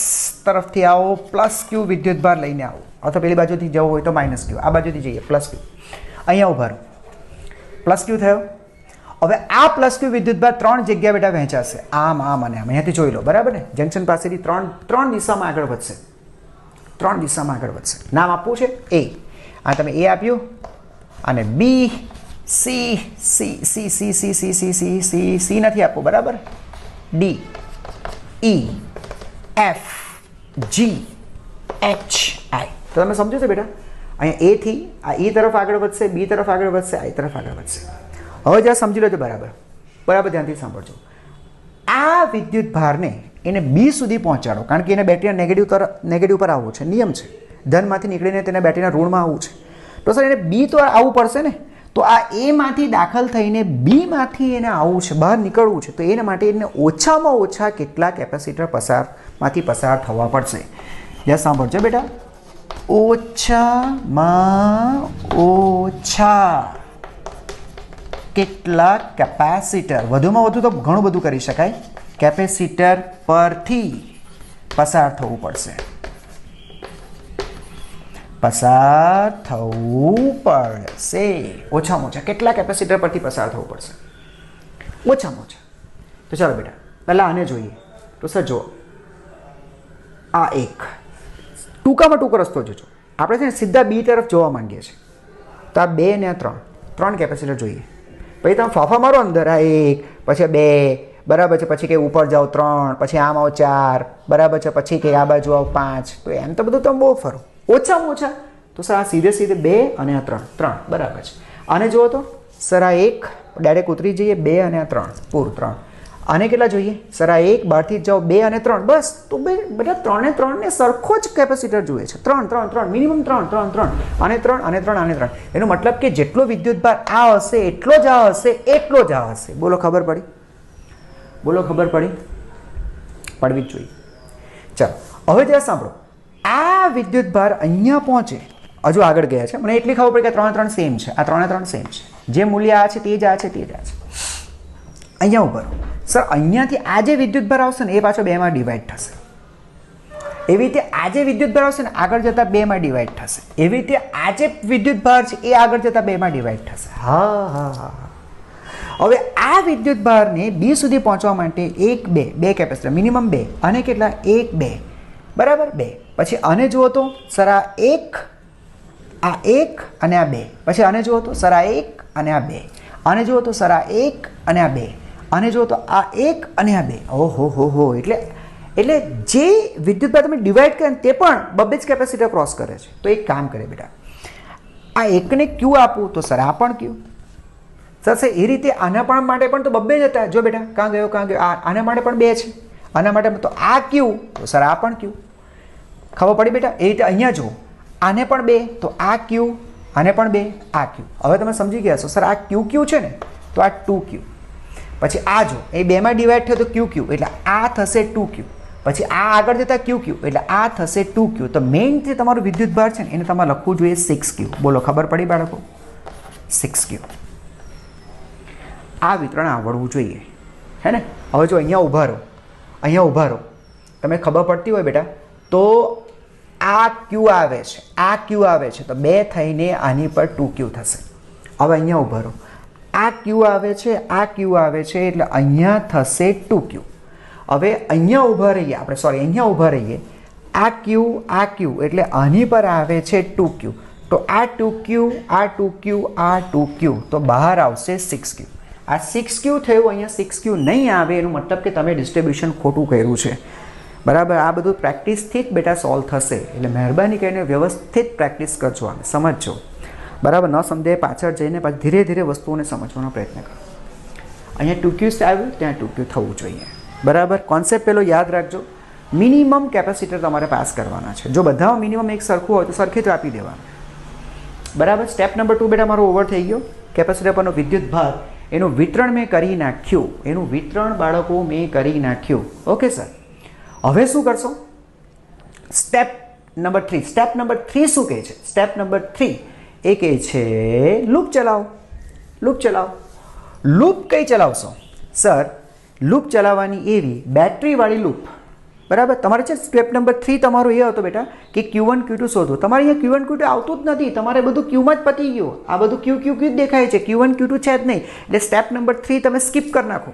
તરફથી આવો, પ્લસ ક્યુ વિદ્યુત ભાર લઈને આવો, અથવા પેલી બાજુથી જવું હોય તો માઇનસ ક્યુ, આ બાજુથી જઈએ પ્લસ ક્યુ. અહીંયા ઉભા રહો, પ્લસ ક્યુ થયો. હવે આ પ્લસ ક્યુ વિદ્યુત ભાર 3 જગ્યા બેટા વહેંચાશે, આમ આમ અને આમ. અહીંયાથી જોઈ લો, બરાબર ને? જંકશન પાસેથી ત્રણ દિશામાં આગળ વધશે. 3 દિશામાં આગળ વધશે. નામ આપવું છે એ. આ તમે એ આપ્યું, અને B, C C C C C C C C C C નથી આપવું, બરાબર? D, E, F, G, H, I. તો તમે સમજો છો બેટા? અહીંયા એથી આ ઈ તરફ આગળ વધશે, બી તરફ આગળ વધશે, આઈ તરફ આગળ વધશે. હવે જ્યાં સમજી લેજો, બરાબર બરાબર ધ્યાનથી સાંભળજો. આ વિદ્યુત ભારને એને બી સુધી પહોંચાડો, કારણ કે એને બેટરીના નેગેટિવ પર આવવું છે. નિયમ છે, ધનમાંથી નીકળીને તેને બેટરીના ઋણમાં આવવું છે. તો સર એને બી તો આવવું પડશે ને. તો આ એમાંથી દાખલ થઈને બીમાંથી એને આવવું છે, બહાર નીકળવું છે. તો એના માટે એને ઓછામાં ઓછા કેટલા કેપેસિટર માંથી પસાર થવા પડશે. જ્યાં સાંભળજો બેટા, ઓછામાં ઓછા કેટલા કેપેસિટર, વધુમાં વધુ તો ઘણું બધું કરી શકાય, કેપેસિટર પરથી પસાર થવું પડશે. પસાર થવું પડશે. ઓછામાં ઓછા કેટલા કેપેસિટર પરથી પસાર થવું પડશે? ઓછામાં ઓછા. તો ચાલો બેટા પહેલાં આને જોઈએ. તો સર જો આ એક ટૂંકામાં ટૂંકો રસ્તો જોજો. આપણે છે ને સીધા બી તરફ જોવા માંગીએ છીએ. તો આ 2 ને 3 કેપેસિટર જોઈએ. પછી તમે ફાફા મારો અંદર, આ 1, પછી 2, બરાબર છે, પછી કંઈ ઉપર જાઓ 3, પછી આમ આવો 4, બરાબર છે, પછી કંઈ આ બાજુ આવો 5. તો એમ તો બધું તમે બહુ ફરો. ઓછામાં ઓછા તો સર આ સીધે 2 અને આ 3, બરાબર છે. આને જુઓ તો સર આ 1 ડાયરેક્ટ ઉતરી જઈએ 2 અને આ 3 પૂર 3 આને કેટલા જોઈએ સર આ 1 બહારથી જાઓ 2 અને 3 બસ તો બધા 3 ને 3 ને સરખો જ કેપેસિટર જોઈએ છે 3 મિનિમમ 3 આને 3 આને 3 આને 3 એનો મતલબ કે જેટલો વિદ્યુતભાર આ હશે એટલો જ આ હશે એટલો જ આ હશે બોલો ખબર પડી પડવી જ જોઈએ ચાલો હવે ત્યાં સાંભળો આ વિદ્યુતભાર અહીંયા પહોંચે હજુ આગળ ગયા છે મને એટલી ખબર પડી કે 3 સેમ છે આ 3 સેમ છે જે મૂલ્ય આ છે તે જ આ છે અહીંયા ઉપર સર અહીંયાથી આ જે વિદ્યુતભાર આવશે ને એ પાછો 2 માં ડિવાઈડ થશે એવી રીતે આ જે વિદ્યુતભાર આવશે ને આગળ જતાં 2 માં ડિવાઈડ થશે એવી રીતે આ જે વિદ્યુતભાર છે એ આગળ જતાં 2 માં ડિવાઈડ થશે હા હવે આ વિદ્યુતભારને બી સુધી પહોંચવા માટે 1 2 કેપેસિટર મિનિમમ 2 અને કેટલા 1 2 બરાબર 2 પછી આને જુઓ તો સર આ 1 અને આ 2 પછી આને જુઓ તો સર આ 1 અને આ 2 આને જુઓ તો સર આ 1 અને આ 2 આને જુઓ તો આ 1 અને આ 2 ઓહો એટલે જે વિદ્યુતભાર તમે ડિવાઈડ કરે તે પણ બબ્બે જ કેપેસિટર ક્રોસ કરે છે તો એક કામ કરે બેટા આ એકને ક્યુ આપું તો સર આ પણ ક્યુ સર એ રીતે આના પણ માટે પણ તો બબ્બે જ હતા જો બેટા કાં ગયો આના માટે પણ 2 છે આના માટે તો આ ક્યુ તો સર આ પણ ક્યુ ખબર પડી બેટા એ રીતે અહીંયા જુઓ આને પણ 2 તો આ ક્યુ આને પણ 2 આ ક્યુ હવે તમે સમજી ગયા છો સર આ ક્યુ છે ને તો આ 2 ક્યુ પછી આ જો એ 2 માં ડિવાઈડ થયો તો ક્યુ એટલે આ થશે 2 ક્યુ પછી આ આગળ જતા ક્યુ એટલે આ થશે 2 ક્યુ તો મેઇન જે તમારું વિદ્યુતભાર છે ને એને તમારે લખવું જોઈએ 6 ક્યુ બોલો ખબર પડી બાળકો 6 ક્યુ આ વિતરણ આવડવું જોઈએ હે ને હવે જો અહીંયા ઊભા રહો તમે ખબર પડતી હોય બેટા તો આ ક્યુ આવે છે તો 2 થઈને આની પર 2 ક્યુ થશે હવે અહીંયા ઊભા રહો આ ક્યુ આવે છે એટલે અહીંયા થશે 2 ક્યુ હવે અહીંયા ઊભા રહીએ આ ક્યુ એટલે આની પર આવે છે 2 ક્યુ તો આ 2 ક્યુ તો બહાર આવશે 6 ક્યુ આ 6 ક્યુ થયું અહીંયા 6 ક્યુ નહીં આવે એનું મતલબ કે તમે ડિસ્ટ્રીબ્યુશન ખોટું કર્યું છે બરાબર આ બધું પ્રેક્ટિસથી જ બેટા સોલ્વ થશે એટલે મહેરબાની કરીને વ્યવસ્થિત પ્રેક્ટિસ કરજો આને સમજજો બરાબર ન સમજાય પાછળ જઈને પાછું ધીરે ધીરે વસ્તુઓને સમજવાનો પ્રયત્ન કરો અહીંયા 2 ક્યુ આવ્યું ત્યાં 2 ક્યુ થવું જોઈએ બરાબર કોન્સેપ્ટ પેલો યાદ રાખજો મિનિમમ કેપેસિટર તમારે પાસ કરવાના છે જો બધા મિનિમમ એક સરખું હોય તો સરખી જ આપી દેવાનું બરાબર સ્ટેપ નંબર 2 બેટા મારો ઓવર થઈ ગયો કેપેસિટર પરનો વિદ્યુત ભાર એનું વિતરણ મેં કરી નાખ્યું ઓકે સર હવે શું કરશો સ્ટેપ નંબર 3 શું કહે છે સ્ટેપ નંબર 3 એ કહે છે લૂપ ચલાવો લૂપ કઈ ચલાવશો સર લૂપ ચલાવવાની એવી બેટરીવાળી લૂપ બરાબર તમારે છે સ્ટેપ નંબર 3 તમારો એ હતો બેટા કે Q1 Q2 શોધો તમારે અહીંયા Q1 Q2 આવતું જ નથી તમારે બધું ક્યુમાં જ પતી ગયું આ બધું Q જ દેખાય છે Q1 Q2 છે જ નહીં એટલે સ્ટેપ નંબર 3 તમે સ્કીપ કરી નાખો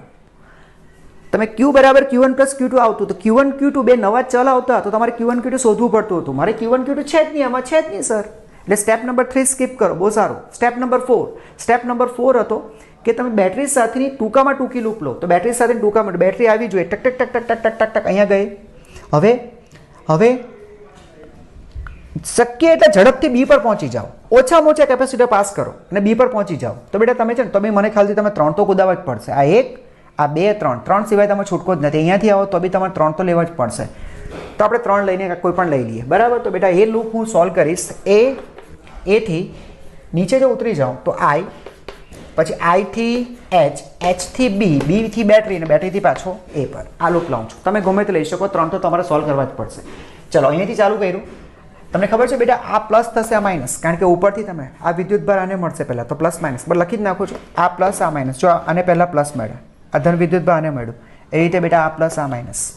તમે Q બરાબર Q1 પ્લસ Q2 આવતું તો Q1 Q2 બે નવા ચલ આવતા તો તમારે Q1 Q2 શોધવું પડતું હતું મારે Q1 Q2 છે જ નહીં આમાં છે જ નહીં સર એટલે સ્ટેપ નંબર 3 સ્કીપ કરો બહુ સારું સ્ટેપ નંબર 4 હતો કે તમે બેટરી સાથેની ટૂંકામાં ટૂંકી લૂપ લો તો બેટરી સાથે ટૂંકામાં બેટરી આવી જોઈએ ટક ટક ટક ટક ટક ટક ટક અહીંયા ગઈ હવે શક્ય એટલે ઝડપથી બી પર પહોંચી જાઓ ઓછામાં ઓછા કેપેસિટર પાસ કરો અને બી પર પહોંચી જાઓ તો બેટા તમે છે ને તમે મને ખ્યાલથી તમે 3 તો કુદાવવા જ પડશે આ 1 આ 2 3 સિવાય તમે છૂટકો જ નથી અહીંયાથી આવો તો બી તમારે 3 તો લેવા જ પડશે તો આપણે 3 લઈને કોઈ પણ લઈ લઈએ બરાબર તો બેટા એ લૂપ હું સોલ્વ કરીશ એથી નીચે જો ઉતરી જાઉં તો આઈ પછી આઈ થી એચ થી બી થી બેટરી અને બેટરીથી પાછો એ પર આ લૂપ લાવું છું તમે ગમે તે લઈ શકો 3 તો તમારે સોલ્વ કરવા જ પડશે ચલો અહીંયાથી ચાલુ કર્યું તમને ખબર છે બેટા આ પ્લસ થશે આ માઇનસ કારણ કે ઉપરથી તમે આ વિદ્યુતભાર આને મળશે પહેલાં તો પ્લસ માઇનસ બસ લખી જ નાખું છું આ પ્લસ આ માઇનસ જો આને પહેલાં પ્લસ મળ્યા આ ધન વિદ્યુતભાર આને મળ્યું એ રીતે બેટા આ પ્લસ આ માઇનસ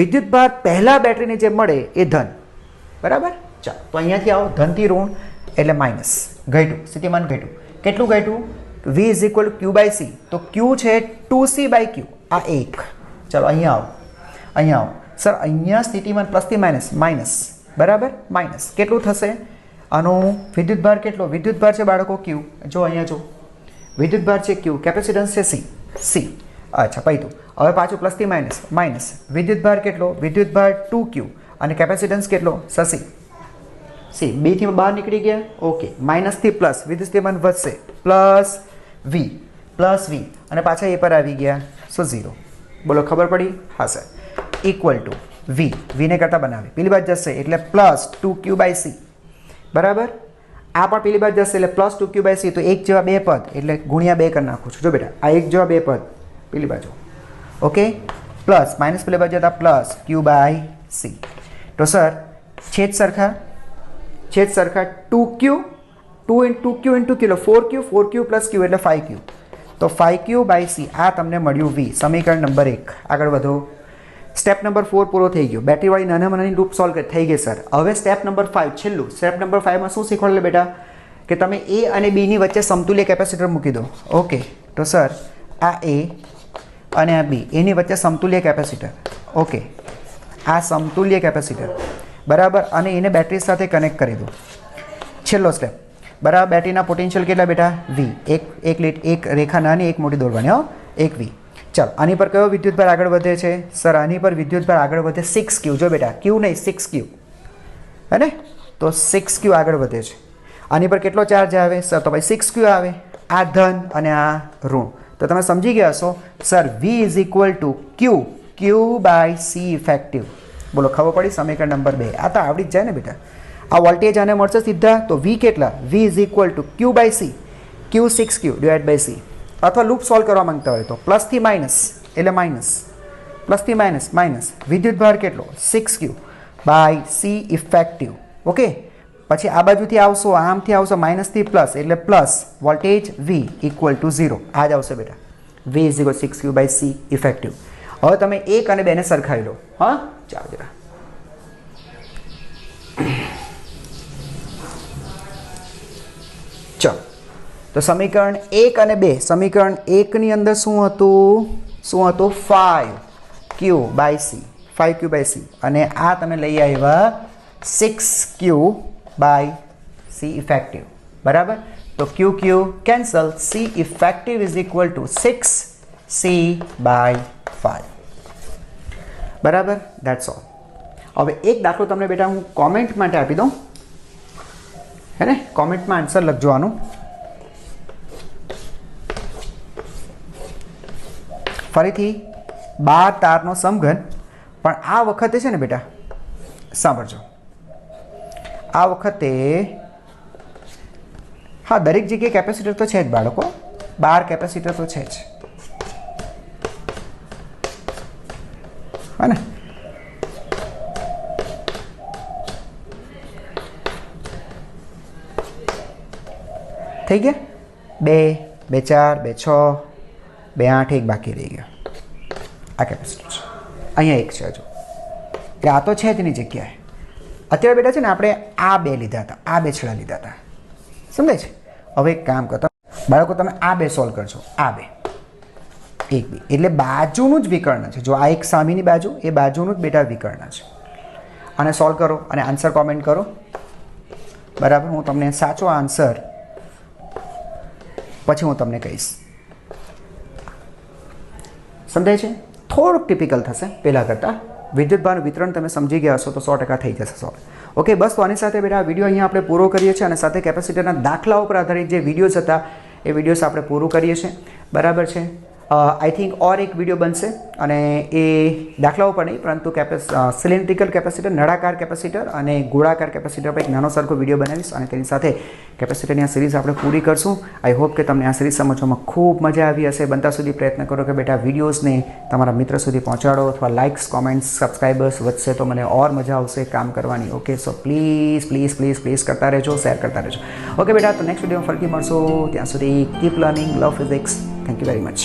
વિદ્યુતભાર પહેલાં બેટરીને જે મળે એ ધન બરાબર ચાલો તો અહીંયાથી આવો ધનથી ઋણ એટલે માઇનસ ઘટ્યું સ્થિતિમાન ઘટ્યું કેટલું ઘટ્યું V = Q/C તો Q છે 2C/Q આ 1 ચલો અહીંયા આવો સર અહીંયા સ્થિતિમાન પ્લસથી માઇનસ બરાબર માઇનસ કેટલું થશે આનું વિદ્યુતભાર કેટલો વિદ્યુતભાર છે બાળકો Q જો અહીંયા જો વિદ્યુતભાર છે Q કેપેસિટન્સ છે C અચ્છા પૈતું હવે પાછું પ્લસથી માઇનસ વિદ્યુતભાર કેટલો વિદ્યુતભાર 2Q અને કેપેસિટન્સ કેટલો C સી બેથી બહાર નીકળી ગયા. ઓકે, માઇનસથી પ્લસ, વિધ સ્થિતિમાન વધશે, પ્લસ વી અને પાછા એ પર આવી ગયા. સો 0. બોલો ખબર પડી? હા સર. ઇક્વલ ટુ વીને કરતાં બનાવી પેલી બાજુ જશે એટલે પ્લસ 2q/c. બરાબર. આ પણ પેલી બાજુ જશે એટલે પ્લસ 2q/c. તો એક જેવા બે પદ એટલે ગુણ્યા 2 કરી નાખું છું. જો બેટા આ એક જેવા બે પદ પેલી બાજુ. ઓકે, પ્લસ માઇનસ પેલી બાજુ જતા પ્લસ q/c. તો સર છેદ સરખા 2q 2 into q into q એટલે 4q પ્લસ q એટલે 5q. તો 5q/c આ તમને મળ્યું v. સમીકરણ નંબર 1. આગળ વધો. સ્ટેપ નંબર 4 પૂરો થઈ ગયો. બેટરીવાળી નાનામાં નાની લૂપ સોલ્વ થઈ ગઈ સર. હવે સ્ટેપ નંબર 5 છેલ્લું. સ્ટેપ નંબર 5માં શું શીખવાડે બેટા કે તમે a અને b ની વચ્ચે સમતુલ્ય કેપેસિટર મૂકી દો. ઓકે, તો સર આ a અને આ b એની વચ્ચે સમતુલ્ય કેપેસિટર. ઓકે, આ સમતુલ્ય કેપેસિટર બરાબર, અને એને બેટરી સાથે કનેક્ટ કરી દો. છેલ્લો સ્ટેપ બરાબર. બેટરીના પોટેન્શિયલ કેટલા બેટા? v. એક રેખા નાની એક મોટી દોરવાની. હો, એક v. ચાલો, આની પર કયો વિદ્યુતભાર આગળ વધે છે? સર આની પર વિદ્યુતભાર આગળ વધે 6q. જો બેટા q નહીં 6q, હે ને? તો 6q આગળ વધે છે. આની પર કેટલો ચાર્જ આવે? સર તો ભાઈ 6q આવે. આ ધન અને આ ઋણ. તો તમે સમજી ગયા હશો sir v is equal two q/c effective. બોલો ખબર પડી? સમીકરણ નંબર 2. આ તો આવડી જ જાય ને બેટા. આ વોલ્ટેજ આને મળશે સીધા. તો v કેટલા? v is equal two q/c, q 6q / c. અથવા લૂપ સોલ્વ કરવા માંગતા હોય તો પ્લસથી માઇનસ એટલે માઇનસ, પ્લસથી માઇનસ. વિદ્યુતભાર કેટલો? 6q/c effective. ઓકે, પછી આ બાજુથી આવશો, આમથી આવશો માઇનસથી પ્લસ એટલે plus voltage v equal to 0. આ જ આવશે બેટા. v is equal 6q/c effective. હવે તમે 1 અને 2 ને સરખાવી લો. હા, ચાલો જરા. ચાલો, તો સમીકરણ 1 અને 2. સમીકરણ 1 ની અંદર શું હતું? 5q/c, 5q/c. અને આ તમે લઈ આવ્યા 6q/c ઇફેક્ટિવ. બરાબર. તો q cancel. c effective is equal two 6c/5. બરાબર. That's all. હવે એક દાખલો તમને બેટા હું કોમેન્ટ માટે આપી દઉં, હે ને? કોમેન્ટમાં આન્સર લખજો આનું. ફરીથી 12 તારનો સમઘન, પણ આ વખતે છે ને બેટા સાંભળજો, આ વખતે હા દરેક જગ્યાએ કેપેસિટર તો છે જ બાળકો. 12 કેપેસિટર તો છે જ, હે ને? થઈ ગયા? 2, 2, 4, 2, 6, 2, 8, એક બાકી રહી ગયો. આ કેપેસિટર છે. અહીંયા એક છે હજુ. એટલે આ તો છે જ એની જગ્યાએ. અત્યારે બેટા છે ને આપણે આ 2 લીધા હતા, આ 2 છેડા લીધા હતા. સમજાય છે? હવે એક કામ કરતા બાળકો, તમે આ 2 સોલ્વ કરજો. આ 2 એક બી એટલે બાજુનું જ વિકર્ણ છે. જો આ એક સામેની બાજુ, એ બાજુનું જ બેટા વિકર્ણ છે. આને સોલ્વ કરો અને આન્સર કોમેન્ટ કરો. બરાબર. હું તમને સાચો આન્સર પછી હું તમને કહીશ. સમજાય છે? થોડુંક ટિપિકલ થશે પહેલાં કરતાં. વિદ્યુતભારનું વિતરણ તમે સમજી ગયા હશો તો 100% થઈ જશે સોલ્વ. ઓકે, બસ. તો આની સાથે બેટા આ વિડીયો અહીંયા આપણે પૂરો કરીએ છીએ અને સાથે કેપેસિટરના દાખલાઓ પર આધારિત જે વિડીયોઝ હતા એ વિડીયોઝ આપણે પૂરું કરીએ છીએ. બરાબર છે? આઈ થિંક ઓર એક વિડીયો બનશે અને એ દાખલાઓ પર નહીં પરંતુ સિલિન્ડ્રિકલ કેપેસિટર, નળાકાર કેપેસિટર અને ગોળાકાર કેપેસિટર પર એક નાનો સરખો વિડીયો બનાવીશ અને તેની સાથે કેપેસિટરની આ સિરીઝ આપણે પૂરી કરશું. આઈ હોપ કે તમને આ સિરીઝ સમજવામાં ખૂબ મજા આવી હશે. બનતા સુધી પ્રયત્ન કરો કે બેટા વિડીયોઝને તમારા મિત્ર સુધી પહોંચાડો અથવા લાઇક્સ, કોમેન્ટ્સ, સબસ્ક્રાઈબર્સ વધશે તો મને ઓર મજા આવશે કામ કરવાની. ઓકે, સો પ્લીઝ કરતા રહેજો, શેર કરતા રહેજો. ઓકે બેટા, તો નેક્સ્ટ વિડીયોમાં ફરીથી મળશો. ત્યાં સુધી keep learning, love physics. Thank you very much.